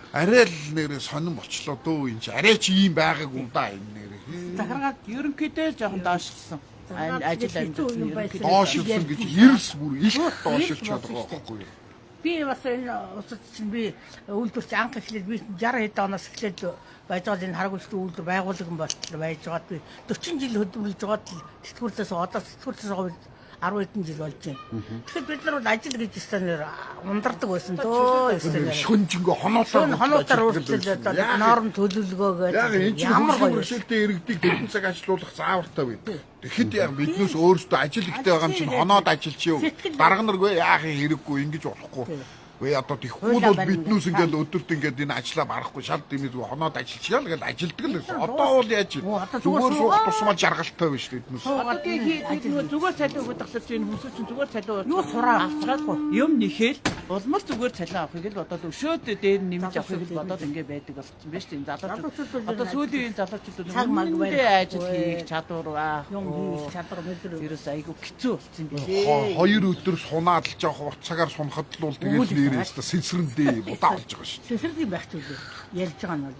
Арай л нэр сонирн болчлоо дөө энэ ч арай ч ийм байгаагүй да энэ нэр. Захаргаад ерөнхийдөө жоохон доошлсон. Ажил амжилт нь ерөнхийдөө доошлсон гэж ерс бүр их доошлж байгаа байхгүй юу? Би бас энэ усад чинь би үйлдвэрч анх эхлээд би 60 хэд оноос эхлээд байж байгаа энэ харгуулсан үйлдвэр байгууллагын болтол байж байгаад би 40 жил хөдөлмөрлөж байгаад сэтгүүрлээс одоо сэтгүүрлээс 10 хэдэн жил болж байна. Тэгэхээр бид нар бол ажил гэж станаар ундардаг байсан дөө. Шүнжингөө хоноотоор өөрчлөлт норм төлөвлөгөө гэдэг ямар гоё өршөлтөд иргэдэг хэдэн цаг ажиллуулах заавартай байдаг. Тэгэхэд яг биднээс өөрсдөө ажил ихтэй байгаа юм чинь хоноод ажиллаж юу. Дарга наргүй яахын хэрэггүй ингэж болохгүй. Вэ одоо тэхгүй бол биднээс ингээд өдөрт ингээд энэ ажиллаа барахгүй шал дэмэд хоноод ажиллачаа л гэж ажилдаг л байсан. Одоо бол яаж зүгээр суух тусмаа жаргалтай байна шүү дээ биднээс. Одоо зүгээр цалин өгөх тахсаж энэ хүмүүс чинь зүгээр цалин юу сураа авчраагүй юм нэхэл улмал зүгээр цалин авахыг л бодоод өшөөд дээр нэмж авахыг л бодоод ингээд байдаг болсон байна шүү дээ. Залуучууд одоо сүүлийн энэ залуучууд үнэндээ ажил хийх чадвар байх юм хийх чадвар мэдэр ерөөс айгүй хэцүү болсон юм билээ. 2 өдөр сунаад л жоох уртцагаар сунахад л бол тэгэл сэнсрэндээ удаа болж байгаа шүү. Сэнсрийн байх зүйл ярьж байгаа нь бол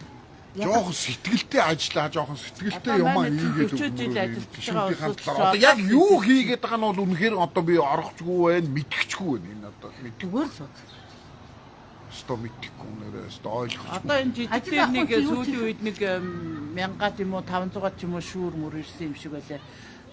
жоохон сэтгэлтэй ажиллаа, жоохон сэтгэлтэй юм аа хийгээд өгөх. Одоо яг юу хийгээд байгаа нь бол үнэхээр одоо би орохчгүй байна, мэдчихгүй байна энэ одоо зүгээр л өсто мэдхгүй нэрээ өсто ойлгохгүй. Одоо энэ жижигдэр нэг сүүлийн үед нэг 1000 тийм үү 500 ч юм уу шүүр мөр ирсэн юм шиг байлаа.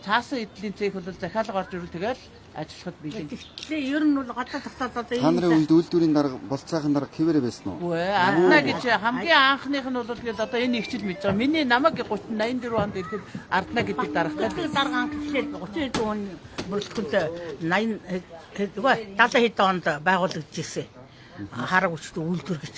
Цаасан эдлийн цэг бол захиалга орж ирвэл тэгэл ажиллахад билээ. Тэгэхээр ер нь бол гадаа тагтаад одоо Та нарын үед үйлдвэрийн дарга болцоохийн дарга хэвээрээ байсан уу? Үгүй ардна гэж хамгийн анхных нь бол тэгэл одоо энэ ихчил мэдж байгаа. Миний намайг 84 онд ирэхэд ардна гэдэг даргатай. дарга анх эхлээд 32 он бүрэлдэхүүнтэй 80 70 хэд онд байгуулагдаж ирсэн. хараагчдын үйлдвэр гэж.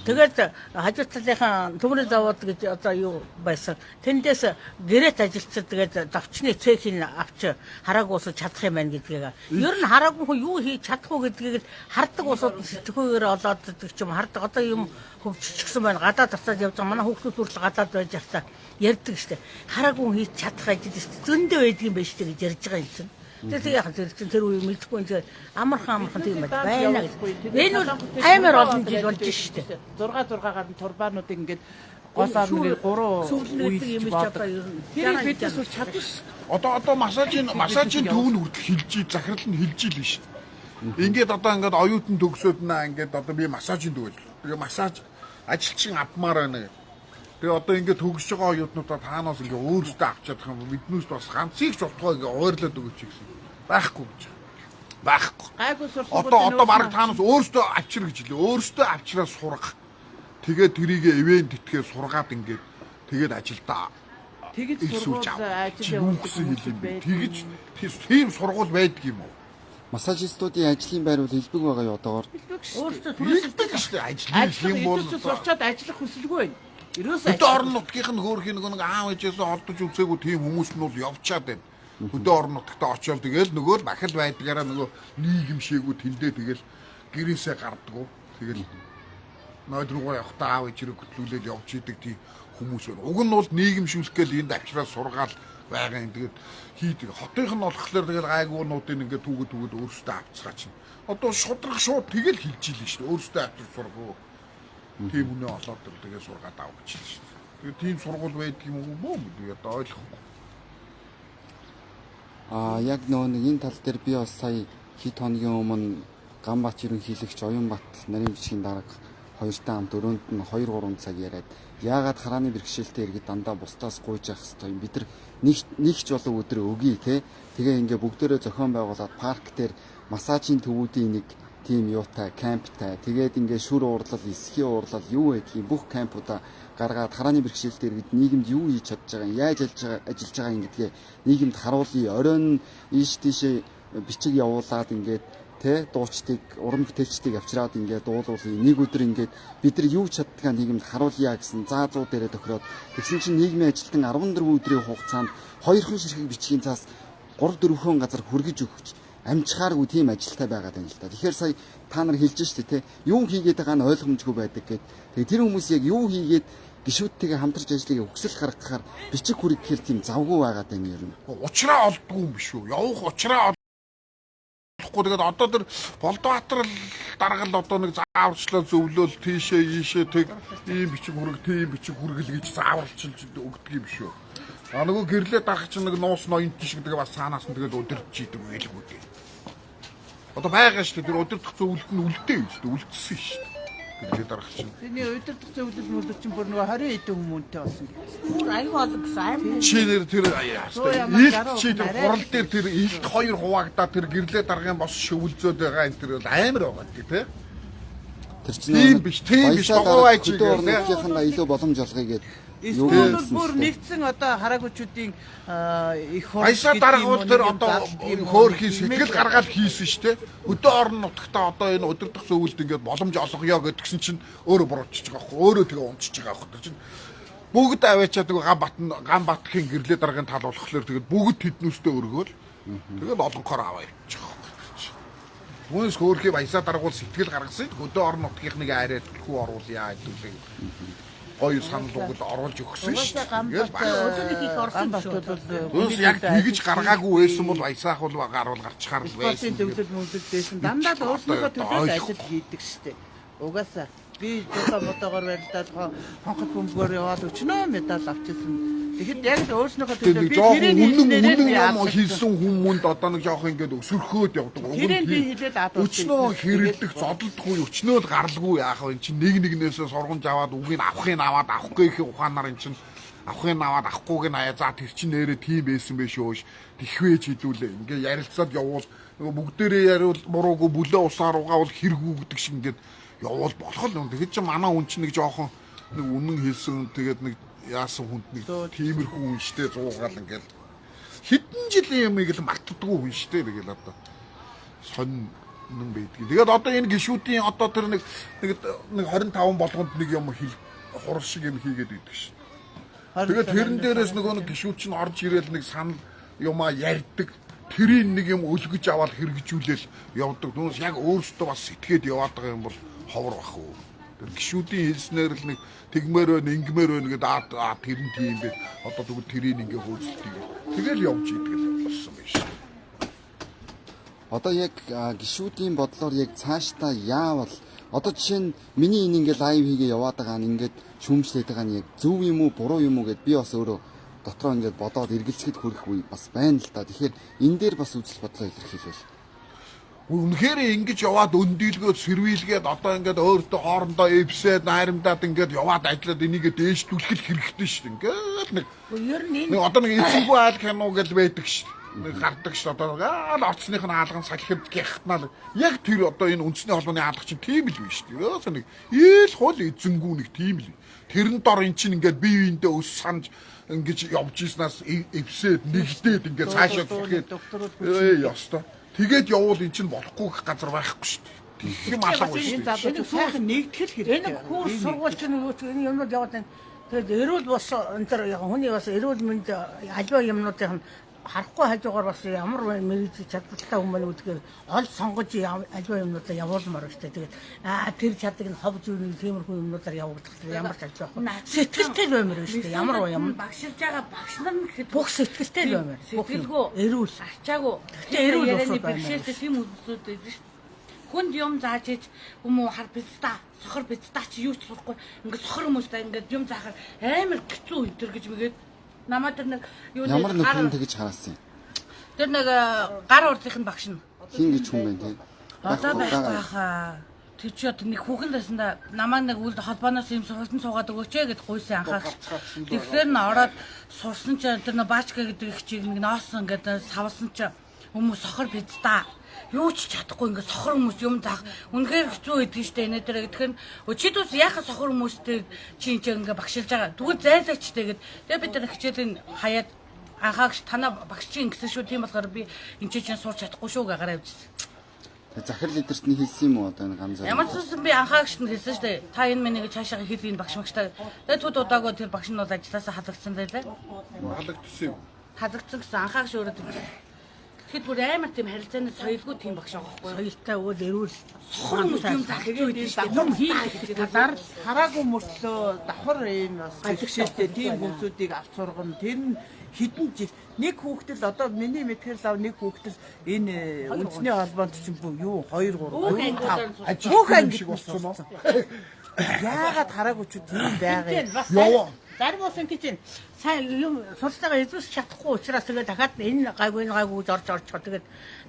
Тэгээд хажуу талынхаа төмрийн завод гэж одоо юу байсан. Тэндээс гэрээт ажилчид тэгээд давчны цехийг авч хараагүй усаж чадах юм байна гэдгийг. Ер нь хараагүй хүн юу хийж чадах уу гэдгийг л хардаг усууд сэтгэхүйгээр олоод гэдэг ч юм хардаг. Одоо юм хөвччихсэн байна. Гадаад тацаад явж байгаа манай хүүхдүүд хүртэл гадаад байж байхдаа ярьдаг штэ. Хараагүй хүн хийж чадах ажил штэ. Зөндөө байдаг юм байна штэ гэж ярьж байгаа юм чинь. Тэгээд яг тэр үе мэдхгүй тэгээд амархан тийм байна гэж. Энэ бол амар олон жил болж штэ. 6-6-гаар нь турбаанууд ингээд голоор нэг 3 үеийг баадаг. Тэр биднес бол чадна ш. Одоо массажийн төвн хүртэл хилжиж захирал нь хилжиж л шүү дээ. Ингээд одоо ингээд оюутан төгсөөд наа ингээд одоо би массажийн төв. Тэгээ массаж ажилчин авмаар байна. Тэгээ одоо ингээд төгсөж байгаа оюутнуудаа таанаас ингээд өөрсдөө авч чадах юм биднээс бас ганцыг ч утгаа ингээд ойрлоод өгөөч гэсэн. Байхгүй гэж. Байхгүй. Гайгүй сурсан. Одоо баг таанаас өөрсдөө авчир гэж хэлээ. Өөрсдөө авчраа сурах. Тэгээд тэрийг ивент итгээ сургаад ингээд тэгээд ажилдаа тэгж сургууль ажил явуулдаг. тэгж тийм сургууль байдаг юм уу? Массажистуудын ажлын байр бол хэлбэг байгаа юу одоогоор? Өөрсдөө Хэлдэг шүү дээ. Ажил юм бол сурчаад ажиллах хүсэлгүй байна. Ерөөсөө хөдөө орон нутгийнх нь хөөрхийн нэг аав ээжээс олдож үзээгүй тийм хүмүүс нь бол явчаад байна. Хөдөө орон нутгтаа очиод тэгэл нөгөө бахил байдгаараа нөгөө нийгэмшээгүй тэндээ тэгэл гэрээсээ гардгуу. Тэгэл нойд руугаа явахдаа аав ээжрээ хөтлүүлээд явж идэг тийм хүмүүс байна. Уг нь бол нийгэмшүүлэх гээл энд авчраа сургаал байгаа юм. Тэгээд хийдэг. Хотынх нь болохоор тэгэл гайгуунуудын ингээд түүгээд өөрсдөө авцгаа чинь. Одоо шудраг шууд тэгэл хилж ийлээ шүү дээ. Өөрсдөө авчир сургуу. Тийм үнэ олоод тэгээ сургаад аав гэж шүү дээ. Тэгээд тийм сургууль байдаг юм уу би одоо ойлгохгүй. Яг нөгөө нэг энэ тал дээр би бас сая хэд хоногийн өмнө Ганбаат ерөнхийлөгч Оюнбат нарийн бичгийн дарга хоёртай хамт өрөөнд нь 2-3 цаг яриад яагаад харааны бэрхшээлтэй иргэд дандаа бусдаас гуйж явах хэрэгтэй юм бид нар нэгч болов өдрөө өгье те тэгээ ингээ бүгдээрээ зохион байгуулад парк дээр массажийн төвүүдийн нэг тийм юутай камптай тэгээд ингээ шүр уурлал эсхийн уурлал юу гэдгийг бүх кампуудаа гаргаад харааны бэрхшээлтэй иргэд нийгэмд юу хийж чадж байгаа яаж ажиллаж байгаа юм гэдгээ нийгэмд харуулъя оройн ийш тийшээ бичиг явуулаад ингээд тэ дуучдыг уран бүтээлчдийг авчираад ингээд дуулуулъя нэг өдөр ингээд бид нар юу чаддгаа нийгэмд харуулъя гэсэн заазуу дээрээ тохироод тэгсэн чинь нийгмийн ажилтан 14 өдрийн хугацаанд 2 хон ширхэг бичгийн цаас 3-4 газар хүргэж өгч амжихааргүй тийм ажилтай байгаад байна л да. Тэгэхээр сая та нар хэлж штэ тэ юу хийгээд байгаа нь ойлгомжгүй байдаг гэд. Тэгээ тэр хүмүүс яг юу хийгээд гишүүдтэйгээ хамтарч ажиллахыг өгсөл гаргахаар бичиг хүрэх гэхэл тийм завгүй байгаад байна юм. Учраа олдгүй юм биш үү? Явах учраа олохгүй тэгээд одоо тэр Болдбаатар даргал одоо нэг зааварчлал зөвлөөл тийшээ ийшээ тэг ийм бичиг хүргэл гэж зааварчилж өгдөг юм шүү. Нөгөө гэрлээ дарах чинь нэг нуус ноёнт шиг тэгээ бас цаанаас нь тэгээд удирдах идэг байлгүй дээ. Одоо байгаа шүү дээ тэр удирдах зөвлөлт нь үлдээ юм шүү дээ үлдсэн шүү дээ. Гэрлээ дарах чинь. Тэний удирдах зөвлөл мөлөд чинь бүр нөгөө 20 эдэн хүмүүнтэй болсон. бүр аюу олон гэсэн аим. Чинэр тэр чи тэр хурал дээр тэр илт хоёр хуваагдаа тэр гэрлээ даргын бос шөвлзөөд байгаа энэ тэр амар байгаа тий. Тэр чинь тийм биш догоо ажиг орон нутгийнхаа илүү боломж олгоё гэдэг. Эсвэл бүр нэгдсэн одоо хараагчдын их хол Баясаа дараагууд тэр одоо хөөрхийн сэтгэл гаргаад хийсэн шүү дээ. Хөдөө орон нутгтаа одоо энэ удирдах зөвлөлд ингээд боломж олгоё гэдгсэн чинь өөрөө буруучж байгаа байхгүй. Өөрөө тэгээ унчиж байгаа байхгүй. Тэр чинь бүгд аваачаад Ганбаатарын гэрлээ даргын тал болохоор тэгээд бүгд тэднүүстэй өргөөл. Тэгээд олонхоор аваа явчих واخ. Түүнээс хөөрхийн баясаа дараагууд сэтгэл гаргасан. Хөдөө орон нутгийнхныг арайд хүү оруулъя гэдэг. Гоё саналууд оруулж өгсөн шүү дээ. Өдөрний хийх орсон шүү. Түүнээс яг тэгж гаргаагүй байсан бол баясаах бол гаруул гарчхаар л байсан. Төвлөл мөлөд байсан. Дандаа л өөрснийхөө төлөөс ажил хийдэг шүү дээ. Угаасаа би жоо мотогоор барьдаад хонхот бөмбөгөөр яваад өчнөө медаль авчихсан. Тэгэхэд яг л өөрснийхөө төлөө би тэрийг үнэн хийсэн хүмүүнд одоо нэг жоох ингээд өсөрхөөд явдаг. Тэрийг би хилээд адуулсан. Өчнөө хэрэлдэх зодолдохгүй өчнөө л гаралгүй яах вэ? Чи нэгнээсээ сургамж аваад үгийг авах гэхийн ухаанаар эн чин авахыг аваад авахгүйг нь аяа за тэр чин нэрээ тийм байсан байх шөөш. Тэхвэж хилүүлээ. Ингээ ярилцаад явуул бүгдээрээ яриул буруугүй бүлээ усаар угаавал хэрэггүй гэдэг шиг ингээд явуул болох л юм. Тэгэхэд чи манай хүн чинь нэг жоохон нэг үнэн хэлсэн тэгээд нэг яасан хүнд нэг тиймэрхүү хүн штэ зуугаал ингээл хэдэн жилийн юмыг л мартдаггүй хүн штэ тэгэл одоо сонь үнэн байдгийг. Тэгээд одоо энэ гişүүдийн одоо тэр нэг 25 болгонд нэг юм хурал шиг юм хийгээд байдаг шин. Тэгээд тэрэн дээрээс нөгөө нэг гişүүд чинь орж ирээл нэг санал юмаа ярьдаг. Тэрийг нэг юм өлгөж аваад хэрэгжүүлэл явдаг. Түүнээс яг өөрсдөө бас сэтгээд яваад байгаа юм бол ховор бах уу. Тэр гişүүдийн хэлснээр л нэг тэгмээр байна, ингэмээр байна гэдэг тэр нь тийм бэ. Одоо тэгвэл тэрийг ингээ хөөцөлтийг. Тэгэл явж идэг л болсон байж. Одоо яг гişүүдийн бодлоор яг цаашдаа яавал одоо жишээ нь миний энэ ингээ лайв хийгээ яваад байгаа нь ингээд шүүмжлээд байгаа нь яг зөв юм уу буруу юм уу гэд би бас өөрөө дотроо ингээд бодоод эргэлзэхэд хүрэх үе бас байна л да. Тэгэхээр энэ дээр бас үзэл бодлоо илэрхийлвэл. Үнэхээр ингэж яваад өндийлгөөд сэрвийлгээд одоо ингээд өөртөө хоорондоо эвсээд найрамдаад ингээд яваад ажиллаад энийгээ дээшлүүлэх хэрэгтэй шүү дээ. Ингээд нэг одоо нэг эзэнгүй айл кино гэж байдаг шүү. Нэг гардаг шүү. Одоо оцсных нь хаалган салхинд гихтнаа. Яг тэр одоо энэ үндэсний холбооны хаалга чинь тийм л биш шүү. Ерөөсөө нэг ийл хол эзэнгүй нэг тийм л. Тэрэн дор эн чинь ингээд бие биендээ өс санаж ингэж явж ийснаас эвсээд нэгдээд ингээд цаашаа зүрхээд ёстой. Тэгээд явуул эн чинь болохгүй газар байхгүй шүү дээ. Тийм алга энэ залуу сайхан нэгтгэл хэрэгтэй. Энэ курс сургуульч энэ юмнууд яваад байна. Тэгээд эрүүл бос энэ төр хүний бас эрүүл мэнд аливаа юмнуудын харахгүй хажуугаар бас ямар мэрэгч чадвартай хүмүүс үүдгээр ол сонгож аливаа юмнуудаа явуулмаар байна шүү дээ. Тэгээд тэр чаддаг нь ховж үүний тиймэрхүү юмнуудаар явагдах ямар ч ажил байхгүй. Сэтгэлтэй баймаар шүү дээ. Ямар юм багшилж байгаа багш нар нь гэхэд бүх сэтгэлтэй баймаар. сэтгэлгүй эрүүл арчаагүй. Тэгтээ эрүүл ярианы босоод бэрхшээлтэй тийм хүмүүсүүд байдаг шүү. Хүнд юм зааж иж хүмүү хар бицта сохор бицта чи юу ч сурахгүй ингээд сохор хүмүүстэй ингээд юм заахаар амар хэцүү өдр гэж мэгээд намаа тэр нэг юу Ямар нэг хүн тэгж хараасан юм. тэр нэг гар урдынхын багш нь Хин гэж хүн байна те. одоо байхгүй хаа. Тэр чи одоо нэг хүүхэн даснда намайг нэг үлд холбооноос юм сургалтанд суугаад өгөөч гэд гуйсан анхаас. Тэгэхээр н ороод сурсан чи тэр нэг баачка гэдэг их чиг нэг ноосон гэдэг савлсан чи хүмүүс сохор бицта юу ч чадахгүй ингээд сохор хүмүүс юм заах үнэхээр хэцүү байдаг штэ энэ дээр тэгэхээр өчигдөөс яхаа сохор хүмүүстэй чи ингээд багшилж байгаа тэгвэл зайлаачтэй гэд тэгээ бид нар хичээлийн хаяад анхаагч танаа багшийн гэсэн шүү тийм болохоор би энэ чинь сурч чадахгүй шүү гараа явжсэн. Захирал эдэртний хэлсэн юм уу одоо энэ ганцаар. Ямар ч зүйл би анхаагч нь хэлсэн штэ та энэ миний цаашаа хэлгийн багш магштай тэгээ түд удаагүй тэр багш нь бол ажилласаа халагдсан байлаа. Халагдсан юм. Халагдсан гэсэн анхаагч өөрөө тэгэхэд бүр амар тийм харилцааны соёлгүй тийм багш байгаа байхгүй. соёлтой өгөөл эрүүл Сохор хүмүүс юм заах гэж байдаг штэ. Давхар хийх талаар хараагүй мөртлөө давхар ийм бас бэлгшээлтэй тийм хүмүүсүүдийг авч сургана. Тэр нь хідэн жил нэг хүүхдэл одоо миний мэдхээр лав нэг хүүхдэл энэ үндэсний холбоонд чинь юу 2 3 4 5 бүх анги шиг болсон уу? Яагаад хараагүй ч тийм байгаа юм. Зарим ус ингэж сайн юм сурсагаа эзүүс чадахгүй учраас тэгээд дахиад энэ гайгүй гэж орж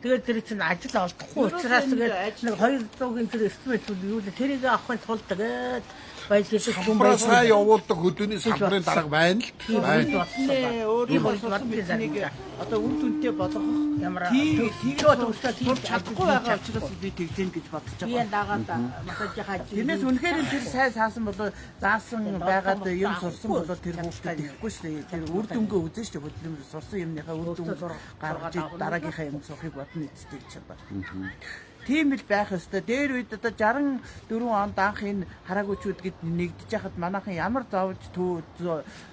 тэгээд тэр чинь ажил олдохгүй учраас тэгээд нэг 200-ын тэр эстимэт юу л тэрийг авахын тулд тэгээд баялагдчих юм Хамраа сайн явуулдаг хөдөөний салбарын дарга байна л. Нэ өөрийн нэг одоо үр дүнтэй болгох ямар сурч чадахгүй байгаа учраас би тэгжэн гэж бодож би байгаа. дагаад масажийнхаа Тэрнээс үнэхээр тэр сайн заасан болоо заасан байгаад юм сурсан болоо тэр хүүхдэд ихгүй шүү дээ. Тэр үр дүнгээ үзэн шүү дээ. Хөдөлмөр сурсан юмныхаа үр дүн гаргаж дараагийнхаа юм сурахыг бодно эцтэй гэж байна. Тийм л байх ёстой. Дээр үед одоо 64 онд анх энэ хараагүйчүүд гэд нэгдэж яхад манайхан ямар зовж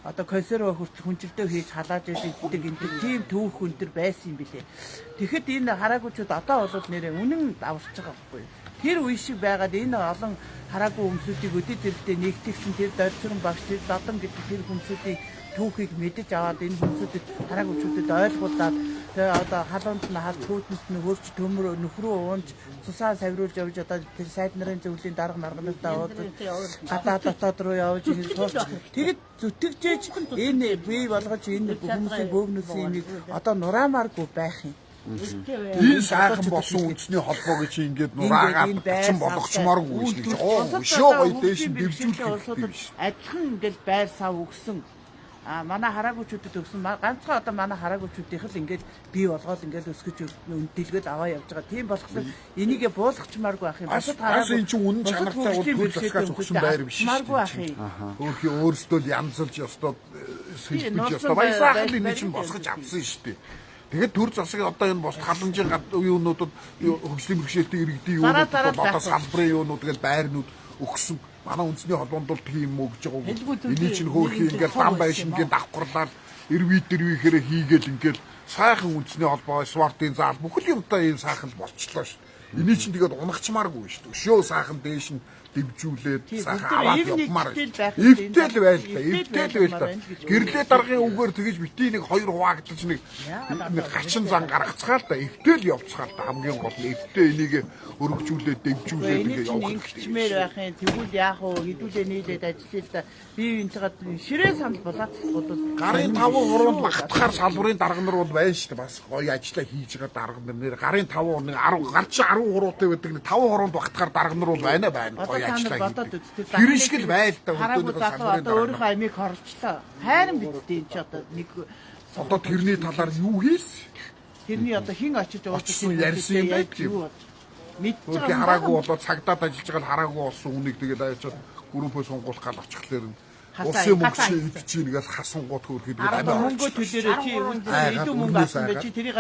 одоо консерв хүртэл хүнжилтөө хийж халааж идэг энэ тийм түүх өнтер байсан юм билэ. Тэгэхэд энэ хараагүйчүүд одоо бол нэрээ үнэн даварч байгаа байхгүй юу? Тэр үе шиг байгаад энэ олон хараагүй хүмүүсүүдийг өдөө зэрэгтэй нэгтгэсэн тэр дөрцөрөн багш тэр додон гэдэг тэр хүмүүсүүдийг түүхийг мэдэж аваад энэ хүмүүсүүдэд хараагүйчүүдэд ойлгуулад тэгээ одоо халуунд нь хал түүдэнд нь хөрч төмөр нөхрөө уунж цусаа савриулж явж одоо тэр сайд нарын зөвлөлийн дарга наргануудаа уудаж гадаа дотоод руу явж ингэ сууч тэгэд зүтгэжээж энэ бий болгож энэ хүмүүсийн бөөгнөсөн юмыг одоо нураамааргүй байх юм. Энэ сайхан болсон үндэсний холбоо гэж ингээд нураагаад чинь болгочмооргүй шүү дээ. Оо өшөө гоё дээш нь дэвжүүлэх. Адилхан ингээл байр сав өгсөн. Манай хараагүйчүүдэд өгсөн ганцхан одоо манай хараагүйчүүдийнх л ингээд бий болгоод ингээд өсгөж үнэлгээд аваа явж байгаа. Тийм болохоор энийгээ буулгачмааргүй ах юм. Бас энэ чинь үнэн чанартай бол засгаас өгсөн байр биш шүү дээ. Өөрхий өөрсдөө янзлж ёстой сэлбэж ёстой. Баясаахан энэ чинь босгож авсан шүү дээ. Тэгээд төр засаг одоо энэ бос халамжийн юунуудад хөгжлийн бэрхшээлтэй иргэдийн юунууд Дараа одоо салбарын юунууд гэж байрнууд өгсөн. Манай үндэсний холбоонд бол тийм юм өгж байгаа. Эний чинь хөөрхий ингээд дан байшингийн давхарлаад ирвийхээр хийгээл ингээд сайхан үндэсний холбоо спортын заал бүхэл юмтай энэ сайхан болчлоо шүү. Эний чинь тэгээд унагчмааргүй шүү. Өшөө сайхан дээш нь дэмжүүлээд сайхан аваад явмаар. Эвтэл байлаа. Гэрлээ даргын үгээр тэгэж битий нэг 2 хуваагдаж нэг гачин зан гаргацгаал та эвтэл явцгаал та хамгийн гол нь эвтэл энийг өргөжүүлээд дэмжүүлээд ингээд явах хэрэгчмээр байхын тэгвэл яах вэ? Хэдүүлээ нийлээд ажиллая та. Би энэтэйгээ ширээ санал болоод гарын 5 3-нд багтахаар салбарын дарга нар бол байна шүү дээ. Бас гоё ажиллаа хийж байгаа дарга нар нэр гарын 5 нэг 10 гарч 13-тай байдаг нэг 5 3-нд багтахаар дарга нар бол байна. Гоё ажиллаа хийж. Гэршгэл байл та өдөөний салбарын одоо өөрийнхөө амийг хорлцлоо. Хайран бидтэй энэ ч одоо нэг одоо тэрний талаар юу хийс? Тэрний одоо хин очиж уулзсан ярьсан юм байдаг юм. Мэдчихэж хараагүй болоод цагдаад ажиллаж байгаа хараагүй болсон үнийг тэгээд аячаад группөө сонгуулах гал очихлаар улсын мөнгө идчихин гэж хасангууд хөөрхэд мөнгө төлөөрөө чи илүү мөнгө авсан бай чи тэрийг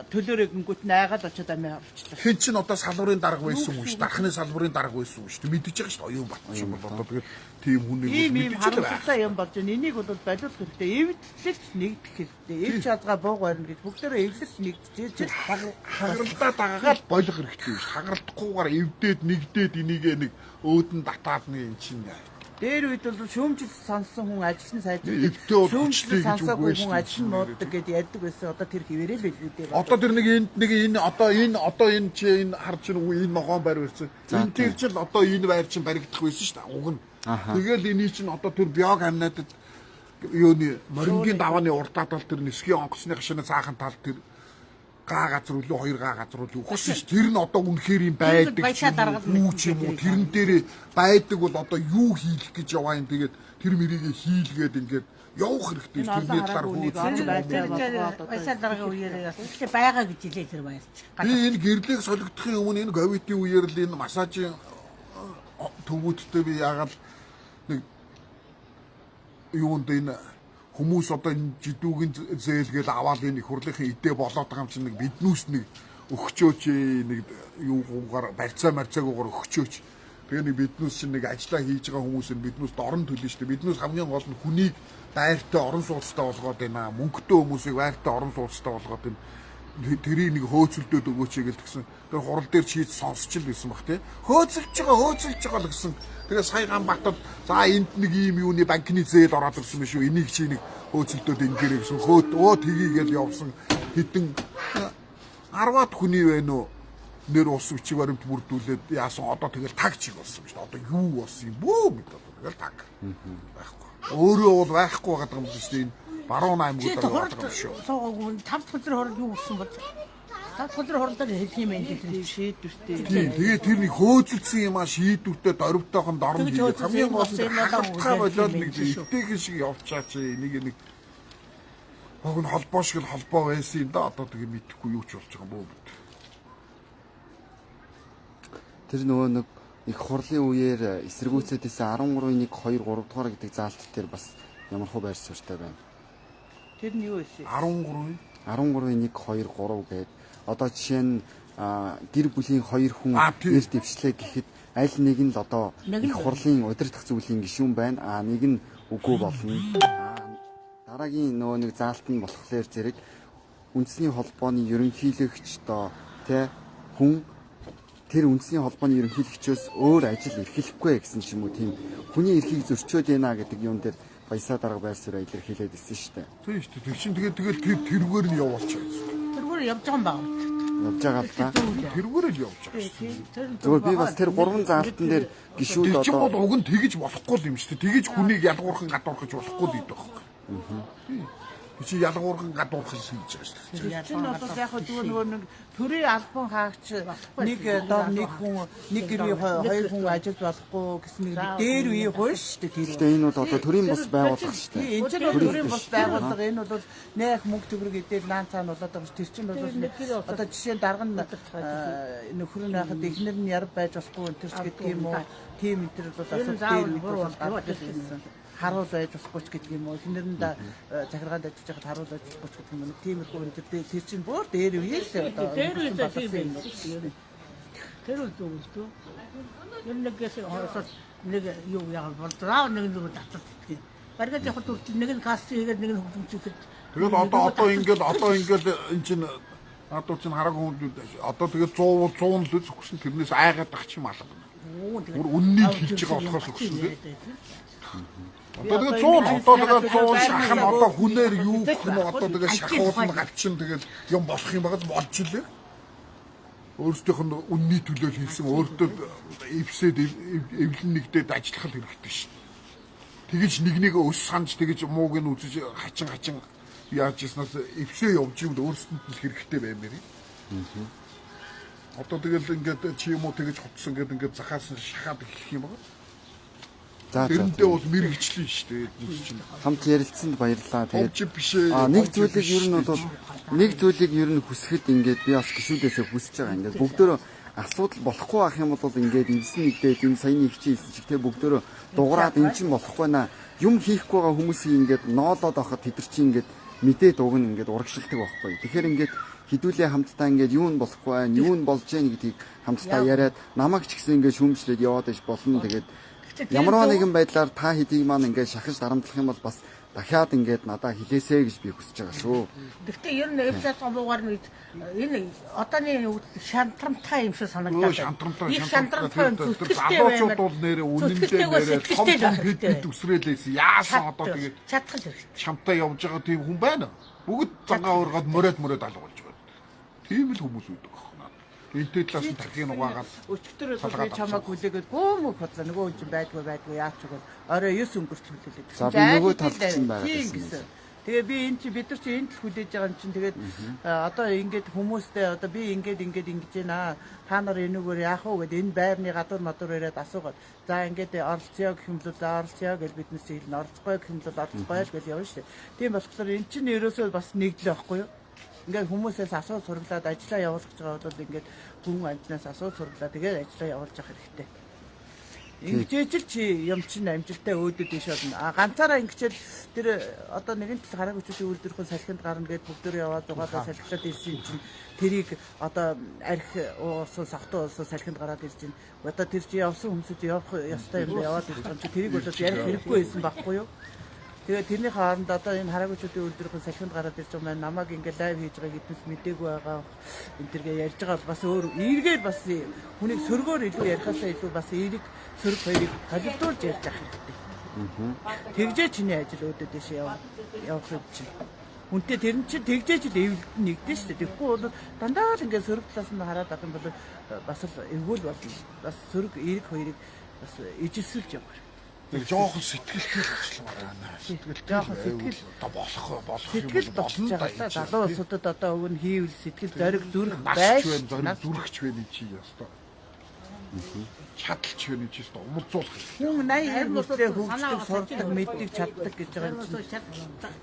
төлөөрөө гингүүт найгаад очиод амиа авчихлаа. Хэн чин одоо салбарын дарга байсан юм шүү. Дархны салбарын дарга байсан юм шүү. Мэдчихэж байгаа шүү. Оюун Батчин бол одоо тэгээд тийм хүнийг мэдчихэж байгаа юм болж байна. Энийг бол болиулах хэрэгтэй. Эвдлэлт нэгдэх хэрэгтэй. Эв чадгаа бууг барина гэж бүгдээрээ эвдлэлт нэгдчихэж хагаралдаа дагаад болох хэрэгтэй шүү. Хагаралдахгүйгээр эвдээд нэгдээд энийг нэг өөдөн татаад нэг юм чинь дээр үед бол шүүмжил сонссон хүн ажилтны сайжрал шүүмжил сонсоогүй хүн ажил нь мууддаг гэдээ ярьдаг байсан. Одоо тэр хിവэрэл байлгүй дээ. Одоо тэр нэг энэ одоо энэ чи энэ харж байгаа энэ ногоон байр барьсан. Энэ тэр чил одоо энэ байр чинь баригдах байсан шүү дээ. Уг нь. Тэгэл эний чинь одоо тэр биог амнадад юуны морингийн давааны урдаад бол тэр нисгийн онгоцны хашааны цаахан тал тэр га газар үлээ 2 га газар үлээ өгсөн ш. Тэр нь одоо үнэхээр юм байдаг юу ч юм уу тэрэн дээр байдаг бол одоо юу хийх гэж яваа юм тэгээд тэр мэрийг хийлгээд ингээд явах хэрэгтэй тэрний талаар хөөцөж баясаа дарга үеэр ихтэй байгаа гэж хэлээ тэр баярч. Би энэ гэрлийг солигдохын өмнө энэ ковидын үеэр л энэ массажийн төвүүдтэй би яагаад нэг юунд энэ хүмүүс одоо энэ жидүүгийн зээлгээл аваад энэ их хурлынхын идэ болоод байгаа юм чинь нэг биднүүс нэг өгчөөч нэг юугаар барьцаагуугаар өгчөөч. Тэгээ нэг биднүүс чинь нэг ажиллаа хийж байгаа хүмүүс нь биднүүс орон төлнө шүү дээ. Биднүүс хамгийн гол нь хүнийг байртай орон сууцтай болгоод байна. Мөнгөтэй хүмүүсийг байртай орон сууцтай болгоод байна. Тэрийг нэг хөөцөлдөөд өгөөч гэсэн. Тэр хурал дээр чийд сонсч л байсан баг тий. Хөөцөлж байгаа л гэсэн. Тэгээ сая Ганбаатар за энд нэг ийм юуны банкны зээл ороод ирсэн биш үү? Энийг чи нэг хөөцөлдөөд ингээрэй гэсэн. Тгийгээл явсан хэдэн 10-аад хүний байна уу? Нэр ус үчиг баримт бүрдүүлээд яасан одоо тэгэл таг чиг болсон шүү дээ. Одоо юу болсон юм бөө мэдээ. Тэгэл таг. Байхгүй. Өөрөө бол байхгүй байгаа юм шүү дээ. Баруун аймагуудаар байгаа юм шүү. Суугаагүй 5 өдөр хооронд юу болсон бэ? 5 өдөр хоорондоо хэлэх юм энэ шийдвэртэй. Тэгээд тэр нэг хөөцөлдсөн юм а шийдвэртэй дөрвтойхон дорн хийх хамгийн гол нь хатгаа болоод нэг иттэйхэн шиг явчаа чи энийг нэг хог нь холбоо шиг холбоо байсан юм да одоо тэгээ мэдэхгүй юу ч болж байгаа юм бөө. Тэр нөгөө нэг их хурлын үеэр эсэргүүцээдээс 13-ийн 1 2 3 дугаар гэдэг заалт дээр бас ямар хөө байр суурьтай байна. Тэр нь юу вэ? 13-ийн 1 2 3 гээд одоо жишээ нь гэр бүлийн 2 хүн нэр дэвшлээ гэхэд аль нэг нь л одоо их хурлын удирдах зүйлийн гишүүн байна. Нэг нь үгүй болно. Дараагийн нөгөө нэг заалт нь болохоор зэрэг үндэсний холбооны ерөнхийлөгч доо тэ хүн тэр үндэсний холбооны ерөнхийлөгчөөс өөр ажил эрхлэхгүй гэсэн ч юм уу тийм хүний эрхийг зөрчөөд байна гэдэг юм дээр баясаа дарга байр суурь илэрхийлээд ирсэн шүү дээ. Тийм шүү дээ. Тэр чинь тэгээд тэргээр нь явуулчих. Тэргээр явж байгаа юм байна. Явж байгаа л та. Тэргээр л явж байгаа. Зүгээр би бас тэр 3 заалтан дээр гişүүд одоо чинь бол уг нь тэгэж болохгүй юм шүү дээ. Тэгэж хүнийг ялгуурхан гадуурхаж болохгүй гэдэг байхгүй. Чи ялгуурхан гадуурхаж хийж байгаа шүү дээ. Чинь бол яг нөгөө нэг төрийн албан хаагч нэг дор нэг хүн нэг гэрээ 2 хүн ажиллаж болохгүй гэсэн нэг дээр үе хойш шүү дээ. Гэхдээ энэ бол одоо төрийн бус байгууллага шүү дээ. Энэ чинь төрийн бус байгууллага энэ бол нэх мөнгө төгрөг идэл наан цаана болоод байгаа шүү. Тэр чинь бол одоо жишээ нь дарга нь нөхөр нь хахад эхнэр нь яр байж болохгүй тэр ч гэдэг юм уу. Тийм энэ төр бол асуудал дээр үе бол гаргаж ирсэн. харуул байж болохгүй ч гэдэг юм уу. Эхнэрэндээ захиргаанд ажиллаж байхад харуул ажиллахгүй ч гэдэг юм уу. Тиймэрхүү энэ тэр чинь бүр дээр үеэ л одоо. Тэр үедээ тийм юм. Тэр үл зөвлөдөө. Ер нь нэг юу яагаад болдоо нэг татдаг гэх. Баргад яг хүртэл нэг нь каст хийгээд нэг нь хөгжүүлэхэд. Тэгээд одоо ингээд эн чинь одоо чинь хараагүй хүн одоо тэгээд 100 л зөвхөн тэрнээс айгаад ах чим алга. Бүр үннийг хэлж байгаа болохоос өгсөн тийм. Одоо тэгээд 100 шахах нь одоо хүнээр юу гэх юм одоо тэгээд шахуулна галчин тэгээд юм болох юм байгаа болж илээ. Өөрсдийнх нь үнний төлөө хийсэн өөртөө эвсэд эвлэн нэгдээд ажиллах хэрэгтэй шүү. Тэгэж нэг өс санаж тэгэж мууг нь үзэж хачин яаж яснаас эвсээ явж юм өөрсдөнд нь хэрэгтэй баймаар. Одоо тэгэл ингээд чи юм уу тэгэж хотсон гэдэг ингээд захаас шахаад эхлэх юм байна. За тэрнтэй бол мэрэгчлэн шүү дээ. Хамт ярилцсанд баярлалаа. Тэгээд нэг зүйлийг ер нь хүсэхэд ингээд би бас гişүүдээсээ хүсэж байгаа. Ингээд бүгдөө асуудал болохгүй ах юм бол ингээд эвсэн нэгдээд энэ саяны хичээлсэн чиг те бүгдөө дуграад эн чинь болохгүй наа. Юм хийхгүй байгаа хүмүүсийг ингээд ноолоод авахад тэд нар чинь ингээд мэдээд уг нь ингээд урагшилдаг байхгүй. Тэгэхээр ингээд хідүүлээ хамтдаа ингээд юу нь болохгүй байна, юу нь болж гэнэ гэдгийг хамтдаа яриад намайг ч гэсэн ингээд шүүмжлээд яваад иж болно. Тэгээд ямар нэгэн байдлаар та хэдийг маань ингээд шахаж дарамтлах юм бол бас дахиад ингээд надад хэлээсэй гэж би хүсэж байгаа шүү. Гэхдээ ер нь эвсээ цомбуугаар нь энэ одооний шантрамтай юм шиг санагдаад байна. Их шантрамтай залуучууд бол нэрээ үнэндээ нэрээ том хэд үсрээлээс яасан одоо тэгээд чадхал хэрэгтэй. Шамтай явж байгаа тийм хүн байна. Бүгд цагаан ургаад мөрөөд алгуулж байна. Тийм л хүмүүс үүдэх байна. Энтэй талаас нь тархийг угаагаад өчтөр би чамайг хүлээгээд гөөмөг бодлоо нөгөө хүн чинь байдгүй яач вэ? Орой 9 өнгөрч хүлээлээ. За би нөгөө талд чинь байгаа гэсэн. Тэгээ би энэ чи бид нар чи энд л хүлээж байгаа юм чинь тэгээд одоо ингээд хүмүүстэй одоо би ингэж байна. Та нар энүүгээр яах вэ гэд энэ байрны гадуур мадуур ирээд асуугаад за ингээд оролцъё гэх юм бол оролцъё гэж биднээс хэлнэ. Оролцохгүй гэх юм бол оролцохгүй л гэж явна шүү дээ. Тийм болохоор эн чинь ерөөсөө бас нэгдлээ байхгүй юу? Ингээд хүмүүсээс асуулт сураглаад ажиллаа явуулах гэж байгаа бол ингээд хүн амтнаас асуулт сураглаад тэгээд ажиллаа явуулж явах хэрэгтэй. Ингэжээж л чи юм чинь амжилттай өөдөд биш болно. Ганцаараа ингэчэл тэр одоо нэгэн тал хараагчдын үйлдвэрхэн салхинд гарна гэд бүгдөө яваад угаалаа салхилаад ирсэн чинь тэрийг одоо арх уусан сахтуу уусан салхинд гараад ирж байна. Одоо тэр чи явсан хүмүүсд явах ёстой юм яваад ирж байгаа юм чи тэрийг бол ярих хэрэггүй байсан байхгүй юу? Тэгээд тэрний хооронд одоо энэ хараагчдын үйлдвэрхэн салхинд гараад ирж байгаа маань намайг ингээ лайв хийж байгаа гэдээс мэдээгүй байгаа. Энд тэргээ ярьж байгаа бас өөр эргээр бас хүнийг сөргөөр илүү ярихаасаа илүү бас эрэг сөрөг хоёрыг холилдуулж ярьж авах хэрэгтэй. Тэгжээ чиний ажил өөдөд дэше явах юм чинь. Үнтэй тэр нь чинь тэгжээж л эвлэлд нэгдэн шүү дээ. Тэгэхгүй бол дандаа л ингээ сөрөг талаас нь хараад авах юм бол бас л эвгүүл болно. Бас сөрөг эрэг хоёрыг бас ижилсүүлж явах. Нэг жоохон сэтгэлтэй байна. Сэтгэл одоо болох сэтгэл болсон байгаа. Залуу улсуудад одоо өг нь хийвэл сэтгэл зориг зүрх байж зүрхч байна чи ястаа. Чадалч байна чи ястаа умалзуулах. Хүн 80 хүнтэй хөгжиж сурдаг мэддэг чаддаг гэж байгаа юм чинь.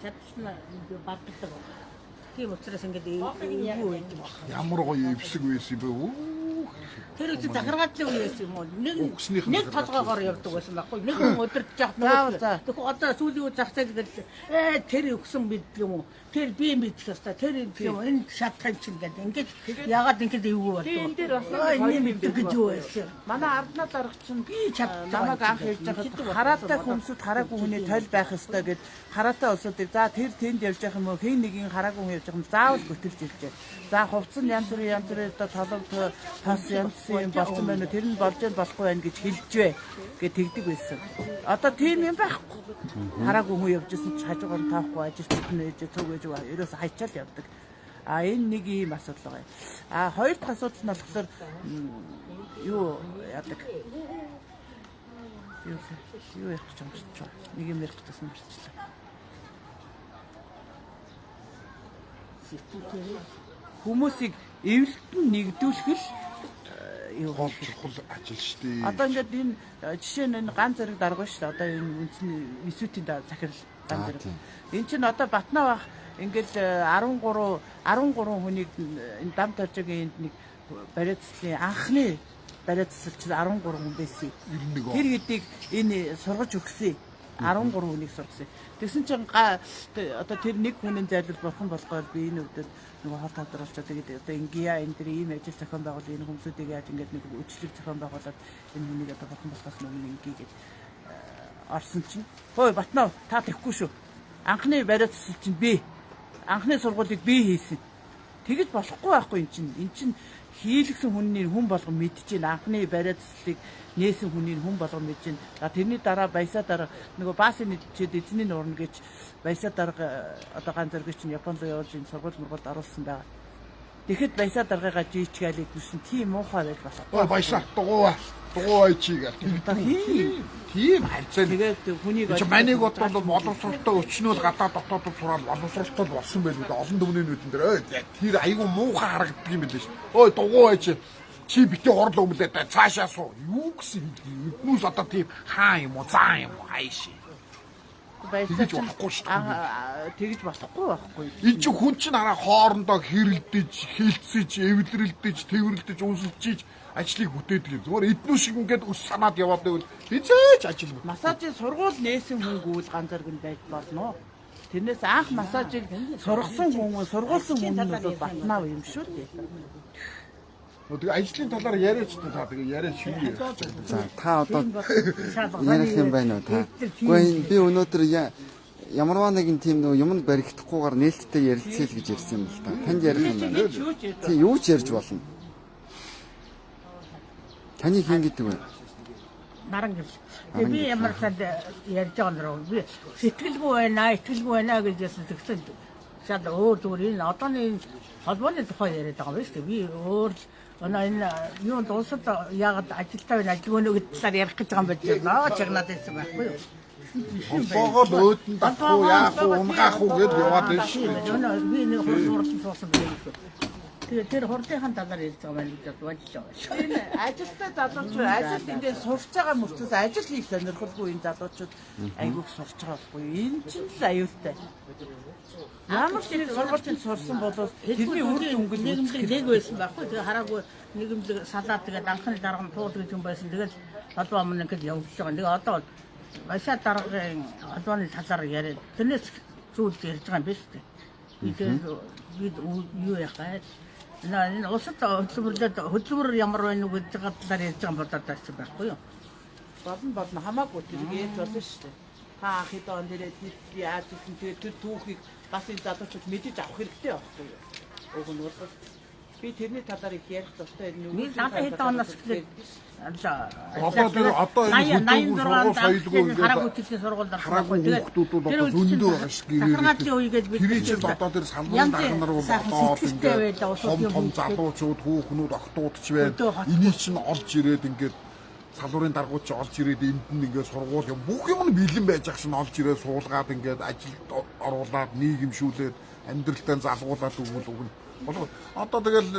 Чадчихна баддаг. Тийм учраас ингээд эвгүй байдаг. Ямар гоё эвсэг байсан бэ үү? Тэр үчи захиргааллын үеэс юм уу? Нэг толгоогоор явдаг байсан байхгүй. Нэг хүн өдөрч явах. Тэгэхээр одоо сүүлийн үе захтай гэдэг тэр өгсөн бид юм уу? Тэр би мэдэх ёстой. Тэр юм энэ шатхан чинь гэдэг. Ингээд ягаад ингэж эвгүй болдог. Энэ дээр бас энэ мэддэг гэж юу байсан. Манай арднаа дарга чинь би чаддаг. Намайг анх хэлж байхад хараатай хүмүүсд хараагүй хүний тойл байх ёстой гэд хараатай улсуудыг за тэр тэнд явж явах юм уу? Хэн нэгийг хараагүй хүн явж явах юм заавал götөлж иржээ. За хувцсан янз бүрийн одоо толгой тас янз юм болсон байна. Тэр нь болж болохгүй байх гэж хэлжвэ гэж тэгдэг байсан. Одоо тийм юм байхгүй. Хараагүй хүн явж исэн ч хажуугаар нь таахгүй ажилтнууд нь ээж цуг ээж ерөөс хайчаал явдаг. Энэ нэг ийм асуудал байгаа. Хоёр дахь асуудал нь болохоор юу яадаг. Юу ярих гэж байна. Нэг юм ярих гэсэн мэрчлээ. Хүмүүсийг эвлэлтэнд нэгдүүлэх л гол чухал ажил шүү дээ. Одоо ингээд энэ жишээ нь ганц зэрэг дарга шүү дээ. Одоо энэ үндэсний нисүтийн захирал ганц зэрэг. Энэ чинь одоо Батнаа бах ингээд 13 хүнийг энэ дам таржигийн энд нэг бариацлын анхны бариацлч 13 хүн байсан. Тэр хэдийг энэ сургаж өгсөн. 13 хүнийг сургасан. Тэгсэн чинь одоо тэр нэг хүний зайлшгүй бурхан болгоод би энэ үедээ нөгөө хол тодорхойлцоо тэгээд одоо ингия энэ тэр ийм ажил зохион байгуул энэ хүмүүсүүдийг яаж ингээд нэг үйлчлэг зохион байгуулад энэ хүнийг одоо бурхан болгоос нөгөө ингийг орсон чинь хөөе Батнаа та тэхгүй шүү. Анхны бариад цэцэл чинь би анхны сургуулийг би хийсэн. Тэгэж болохгүй байхгүй эн чинь хийлгсэн хүн болгон мэдчихээн анхны бариад цэцлийг нээсэн хүний хүн болгон мэдчихээн. Тэрний дараа баясаа дараа нөгөө баасын чид эзний нуурна гэж баясаа дараа одоо ганц зэрэг чинь Японд явуулж энэ сургууль мургуулд оруулсан байгаа. Тэгэхэд баясаа дараагаа жийчгэлийг бүсэн тийм муухай байж болохгүй. Баясаа дугуй чигээ. Тийм хайцаа. Тэгээд хүнийг манайг бодвол боловсролтой өчнөөл гадаа дотоод сураад боловсролтой болсон байл үү олон дөвний нүдэн дээр тэр айгүй муухай харагддаг юм билээ ш. Ой дугуй чи битээ хорлоо өмлөө цаашаа суу. Юу гэсэн эднүүс одоо тийм хаа юм уу заа юм уу хайш. Тэгэж болохгүй шүү дээ. Тэгэж болохгүй байхгүй. Энэ чи хүн чинь араа хоорондоо хэрэлдэж, хилцэж, эвлэрэлдэж, тэрвэрлдэж, үнсэлж ажлыг бүтээдэг юм. Зүгээр эднүү шиг ингээд ус санаад яваад байвал хизээч ажил бүтээ. Массажийн сургууль нээсэн хүнгүүл ганцааргэн байж болно. Тэрнээс анх массажийг сургасан хүн, сургуулсан хүн бол Батнаа юм шүү дээ. Тэгээ ажлын талаар яриач та тэгээ яриа шиг. За та одоо ярих юм байна уу та? Гэхдээ би өнөөдөр ямарваа нэгэн тийм нөө юмд баригдахгүйгээр нээлттэй ярилцъя л гэж ярьсан юм л та. Танд ярих юм байна. Тийм юу ч ярьж болно. Таны хин гэдэг вэ? Наран гэл. Тэгээ би ямар санд ярьж байгаа нэрөө би сэтгэлгүй байна гэж яасан тэгсэн. Шал өөр зүгээр энэ одооний холбооны тухай яриад байгаа юм шүү дээ. Би өөр энэ юу дуусаад яагаад ажилтаа байна ажилгүйнөө гэдэг талаар ярих гэж байгаа юм байж наа чагнаад байсан байхгүй юу? Богол өөдөн татхуу яах уу унгаах уу гэж яваад байна шүү. Би нэг хурлын суусан байх. Тэгээ тэр хурлынхаа талаар ярьж байгаа юм гэж бодож байгаа шүү. Энэ ажилтаа залуучууд ажил ингээд сурч байгаа мөртөөс ажил хийх сонирхолгүй энэ залуучууд айгүйх сурч байгаа байхгүй юу? Энэ чинь л аюултай. Ямар ч нэг сургуулийн сурсан бол тэрний үр дүнгэл нэг байсан байхгүй. Тэгээ хараагүй нийгэмлэг салаад тэгээд анхны дарга тууд гэж юм байсан. Тэгээд холбоо өмнө ингээд явж байгаа. Тэгээ одоо Баясаа даргын холбооны талаар яриад тэрнээс зүйл ярьж байгаа юм биш үү? Бид юу яах вэ? Энэ улсад хөдөлмөр ямар байна уу гэж талаар ярьж байгаа бодоод байсан байхгүй юу? Болно хамаагүй тэргээд болно шүү дээ. Та хэд он дээрээ яаж гэсэн тэр түүхийг бас энэ залуучууд мэдэж авах хэрэгтэй байхгүй юу? Уг нь бол би тэрний талаар их ярих тустай нэг надад хэд оноос эхлээд одоо энэ сургууль соёлгүй ингээд хараагүй тийшээ сургуульд хараагүй хүүхдүүд бол одоо зөндөө байгаа шиг захиргаалын үегээд бид тэр чинь одоо тэр салбарын дарга нар бол одоо ингээд том залуучууд хүүхнүүд охтууд ч байна. Энийг чинь олж ирээд ингээд салбарын даргууд ч олж ирээд энд нь ингээд сургууль юм бүх юм нь бэлэн байж ах шин олж ирээд суулгаад ингээд ажилд оруулаад нийгэмшүүлээд амьдралтай залгуулаад өгвөл өгнө. Одоо тэгэл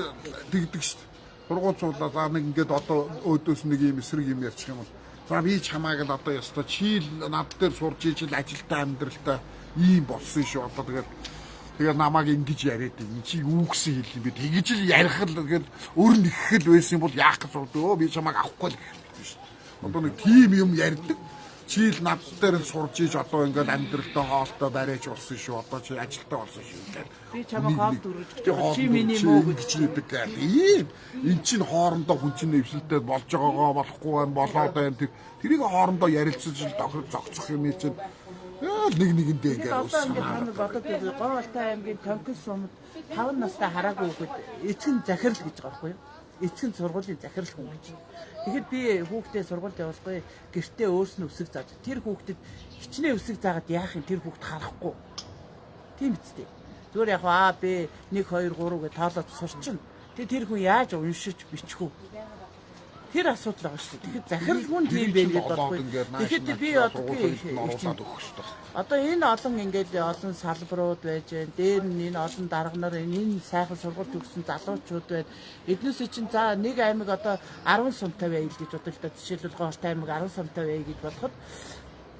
тэгдэг шүү дээ. Сургуулиудаа за нэг ингээд одоо өөдөөс нэг юм эсрэг юм ярьчих юм бол за би ч хамаагүй л одоо ёстой чи над дээр сурж ижил ажилтаа амьдралтай ийм болсон шүү. Одоо тэгээд намайг ингэж яриад юм чи юу гэсэн хэл юм бэ? Тэгэж л ярих л тэгэл өр нэхэл байсан юм бол яах гэж бодөө би чамайг авахгүй л гэх шүү. Одоо нэг тийм юм ярьдаг. Чи л над дээр сурж иж одоо ингээд амьдралтай хоолтой барьж болсон шүү. Одоо чи ажилтаа болсон шүү. Би чамайг хоол дөрөж чи миний мөө гэж хэлдэг гэх юм. Энд чинь хоорондоо хүн чинь эвсэлтэй болж байгаагаа болохгүй байна болоод байна. Тэрийг хоорондоо ярилцаж зогцох юм чинь нэг нэгэндээ ингээд одоо ингээд та нар бодоод байгаа Говьалтай аймгийн Тонкис сумд 5 настай хараагүй хүүхэд эцэг захирал гэж байгаа байхгүй юу? Эцэг сургуулийн захирал хүн гэж. Тэгэхэд би хүүхдээ сургуульд явуулахгүй гэртээ өөрснөө өсөг зааж. Тэр хүүхдэд хичнээн өсөг заагаад яах юм тэр хүүхд харахгүй. Тийм үстэй. Зүгээр яг B 1 2 3 гэж тоолоод сурчин. Тэр хүн яаж уншиж бичих үү? Тэр асуудал байгаа шүү. Тэгэхээр захирал хүн тийм байх гэж бодохгүй. Тэгэхэд би одоо энэ олон ингээд олон салбарууд байж байна. Дээр нь энэ олон дарга нар энэ сайхан сургууль төгссөн залуучууд байна. Эднээс чинь за нэг аймаг одоо 10 сумтай байл гэж бодлоо. Жишээлбэл Говьалтай аймаг 10 сумтай бай гэж бодоход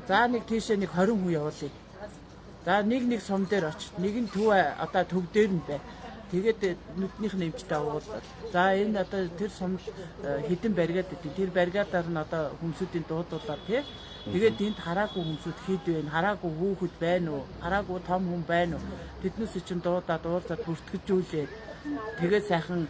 за нэг тийшээ нэг 20 хүн явуулъя. За нэг сум дээр очиж нэг нь төв одоо төв дээр нь бай. Тэгээд нүднийх нэмжтэй уулзаад. За энэ одоо тэр сомл хідэн баригад өгдөө. Тэр баригадаар нь одоо хүмүүсийн дуудуулаад тий. Тэгээд энд хараагүй хүмүүсүүд хэд вэ? Хараагүй хүүхэд байна уу? Хараагүй том хүн байна уу? Тэднээс чинь дуудаад уулзаад бүртгэжүүлээд тэгээд сайхан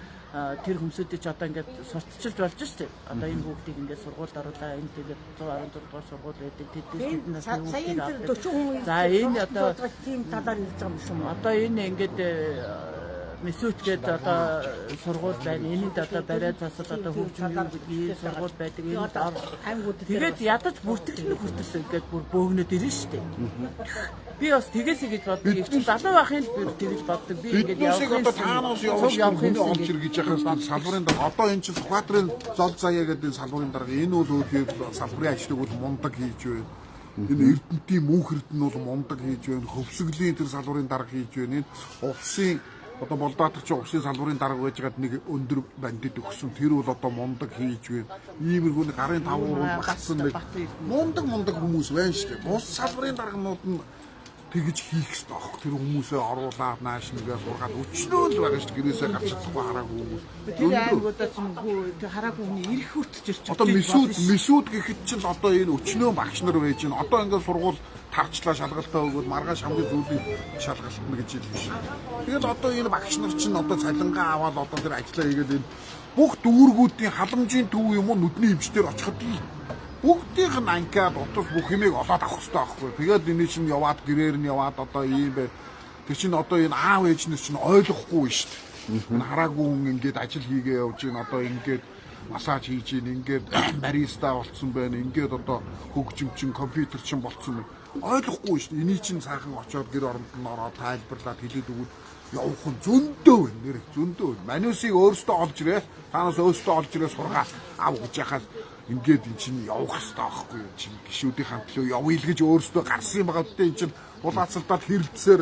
тэр хүмүүсүүдийг ч одоо ингээд сурталчилж болж штеп. Одоо энэ хүүхдийг ингээд сургуульд оруулаа. Энэ тэгээд 116 дугаар сургууль байдаг. Тэднээс хүүхдийг аваад. За энэ одоо тийм талаар хэлж байгаа юм шүү. Одоо энэ ингээд Месүтгээд одоо сургууль байна. Энэнд одоо барай засал одоо хөгжмийн гэдгийг сургууль байдаг. Энд аймагуд тэгээд ядаж бүртгэл ингээд бүр бөөгнөд ирнэ шүү дээ. Би бас тгээсэй гэж боддог. Их ч залуу байхын л би тэгж боддог. Би ингээд Биднээсийг одоо таанаас явуулж олж иргэж яхаас салбарын дараа одоо энэ чинь Сүхбаатарын зол заяа гэдэг салбарын дараа энэ бол өөрөөр салбарын ажлыг бол мундаг хийж байна. Энэ Эрдэнэтийн мөнх Эрдэнэ бол мундаг хийж байна. Хөвсгөлийн тэр салбарын дарга хийж байна. Энэ увсын одоо Болдоотор ч увсын салбарын дарга байж гад нэг өндөр бандит өгсөн. Тэр бол одоо мундаг хийж байна. Иймэрхүү нэг гарын тавуур багсан нэг мундаг хүмүүс байна шүү дээ. Бус салбарын дарганууд нь тэгж хийх хэрэгтэй аах. Тэр хүмүүсээ оруулаад нааш нэгээ сургаад өчнөө л байгаа шүү дээ. Гэрээсээ гарч чадахгүй хараагүй хүмүүс. тэр аймагуудаас чинь хараагүй хүний ирэх хүртэж ирчих. Одоо месүүд гэхэд чинь одоо энэ өчнөө багш нар байж байна. Одоо ингээд сургууль тарчлаа шалгалтаа өгөөд маргааш хамгийн зүйлийг шалгалтна гэж хэлсэн шүү. Тэгэл одоо энэ багш нар чинь одоо цалингаа аваад одоо тэр ажиллаа хийгээд энэ бүх дүүргүүдийн халамжийн төв юм уу нүдний хэмжээр очиход бүгдийнх нь анкиад утас бүх юмыг олоод авах хэрэгтэй байхгүй. Тэгээд энэ чинь яваад гэрээр нь яваад одоо ийм бай. Тэр чинь одоо энэ аав ээжнээс чинь ойлгохгүй шүү дээ. Энэ хараагүй хүн ингээд ажил хийгээ явж гин одоо ингээд массаж хийж гин ингээд бариста болцсон байна. Ингээд одоо хөгжимчин компьютер чин болцсон байна. Ойлгохгүй шүү дээ. Эний чинь сайхан очиод гэр оронд нь ороод тайлбарлаад хэлээд өгвөл явах нь зөндөө байна. Нэр зөндөө байна. Манусыг өөрөөсөө олж ирээ. Танаас өөрөөсөө олж ирээ сургаа ав гэж яхаад ингээд эн чинь явах хэрэгтэй байхгүй юу? Чинь гişүүдийн хамтлаа явъя л гэж өөрөөсөө гарсан юм байгаа гэдэг эн чинь улаацалтаад хэрэлцээр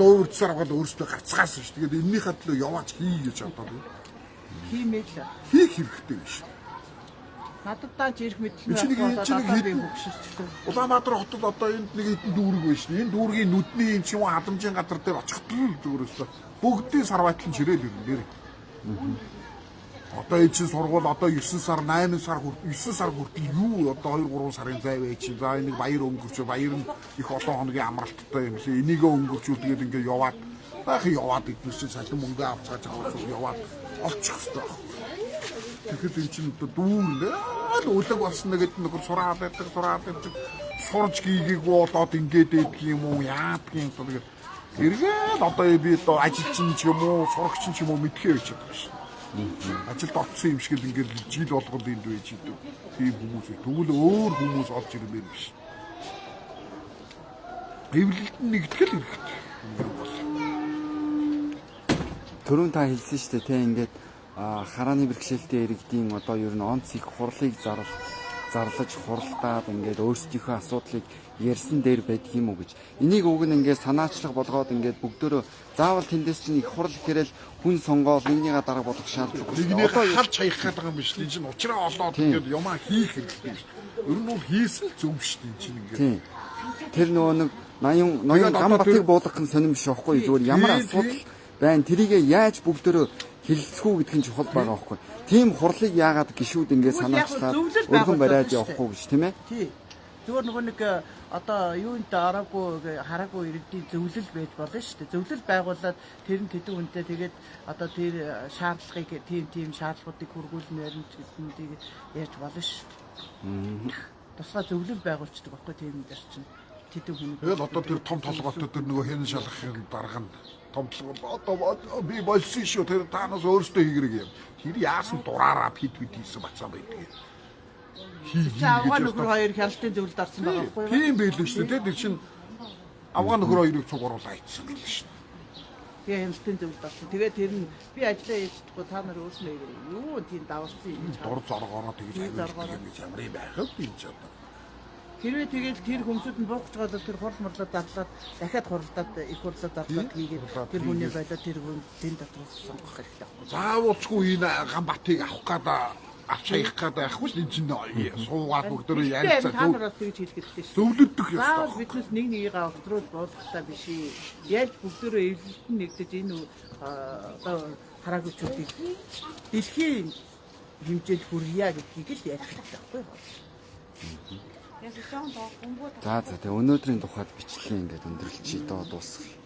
луурцаар аваад өөрөөсөө гарцгаасан шүү. Тэгээд энэний хамтлаа яваач хий гэж бодоод хиймэл хийх хэрэгтэй юм шүү. надад дааж ирэх мэдлэг болоод одоо би хөгшөрчтэй. Улаанбаатар хотод одоо энд нэг хэдэн дүүрэг байна шүү. Энэ дүүргийн нүдний энэ чинь халамжийн газар дээр очихд л өөрөөсөө бүгдийн сарваатлан чирээл ирнэ. Одоо энэ чинь сургууль одоо 9 сар 8 сар 9 сар хүртэл юу одоо 2 3 сарын зай байж чинь. За энийг баяр өнгөрч баяр нь их олон хоногийн амралттай юм лээ. Энийг өнгөрчүүлгээд ингээд яваад баахан яваад идэх чинь салин мөнгө авцгааж авах яваад олчих хэвээр. Тэгэхэд энэ чинь одоо дүүрнэ л үлэг болсон нэгэд нөхөр сураад байдаг сурж гийгээгүй болоод ингээд идэх юм уу яадаг юм тэгээд эргээд одоо би одоо ажилчин ч юм уу сурагчин ч юм уу мэдхээ байж байгаа шээ. Ажилд орсон юм шиг л ингээд жил болгонд энд байж идэв. Тийм хүмүүс тэгвэл өөр хүмүүс олж ирмээр биш. Эвлэлд нэгтгэл хэрэгтэй. Түрүүн та хэлсэн шүү дээ те ингээд харааны бэрхшээлтэй иргэдийн одоо ер нь онц их хурлыг зарлаж хуралдаад ингээд өөрсдийнхөө асуудлыг ярьсан дээр байдаг юм уу гэж. Энийг уг нь ингээд санаачлах болгоод ингээд бүгдөө заавал тэндээс чинь их хурал ихэрэл хүн сонгоод нэгнийгээ дарга болох шаардлага. Нэгнийгээ халж хаях гэдэг юм биш. Энэ чинь уучраа олоод ингээд юмаа хийх хэрэгтэй биш. Ер нь бол хийсэн л зөв биш энэ чинь ингээд. Тэр нөгөө нэг ноён гам батыг буулгах нь сонирм биш байхгүй зүгээр ямар асуудал байна тэрийгээ яаж бүгдөө хэлэлцэхүү гэдэг нь чухал байгаа байхгүй. Тийм хурлыг яагаад гişүүд ингээд санаачлаад өргөн бариад явахгүй гэж тийм ээ? Тий. Зүгээр нөгөө нэг одоо юунд хараагүй иргэдийн зөвлөл байж болно шүү дээ. Зөвлөл байгуулад тэр нь тэдэн үнэтэй тэгээд одоо тэр шаардлагыг тийм шаардлагуудыг хүргүүлнээр нь гэдгийг ярьж болно шүү. Тусгай зөвлөл байгуулцдаг байхгүй тийм дээр чинь тэдэн хүн. Тэгэл одоо тэр том толгойтой тэр нөгөө хэн шалгахын дарга нь том толгой одоо би болсон шүү тэр таанаас өөртөө хийгэрэг юм. Тэр яасан дураараа хит хийсэн бацаа байдаг юм. Авгаа нөхөр хоёр хяналтын зөвлөлд орсон байгаа байхгүй юу? Тийм байлгүй шүү дээ. Тэр чинь авгаа нөхөр хоёрыг цуг оруулаа ийдсэн гэл шүү. Тэгээ хяналтын зөвлөлд орсон. Тэгээд тэр нь би ажиллаа хийчихгүй та нар өөрснөө юу тийм давалцсан юм. Дур зоргоороо тэгж аваад ямар юм байх вэ энэ ч одоо. Хэрвээ тэгэл тэр хүмүүсд нь буугч байгаа тэр хурл морлоо дадлаад дахиад хуралдаад их хурлаад дадлаад хийгээд тэр хүний байлаа тэр хүн тэн дотроос сонгох хэрэгтэй. Заавалчгүй энэ гам батыг авах гэдэг авч хаях гээд байхгүй ш энэ чинь суугаад бүгдөө Та ярилцаа нараас тэгж хэлгээд шүү. зөвлөдөх Заавал ёстой. биднес нэг нэгийгээ огцруулж буулгахтаа биш. Яаж бүгдөө эвлэлтэн нэгдэж энэ одоо хараагчдыг дэлхийн хэмжээнд хүргье гэдгийг л ярих хэрэгтэй байхгүй юу? За тэгээ өнөөдрийн тухайд бичлэгээ ингээд өндөрлөж доо дуусгая.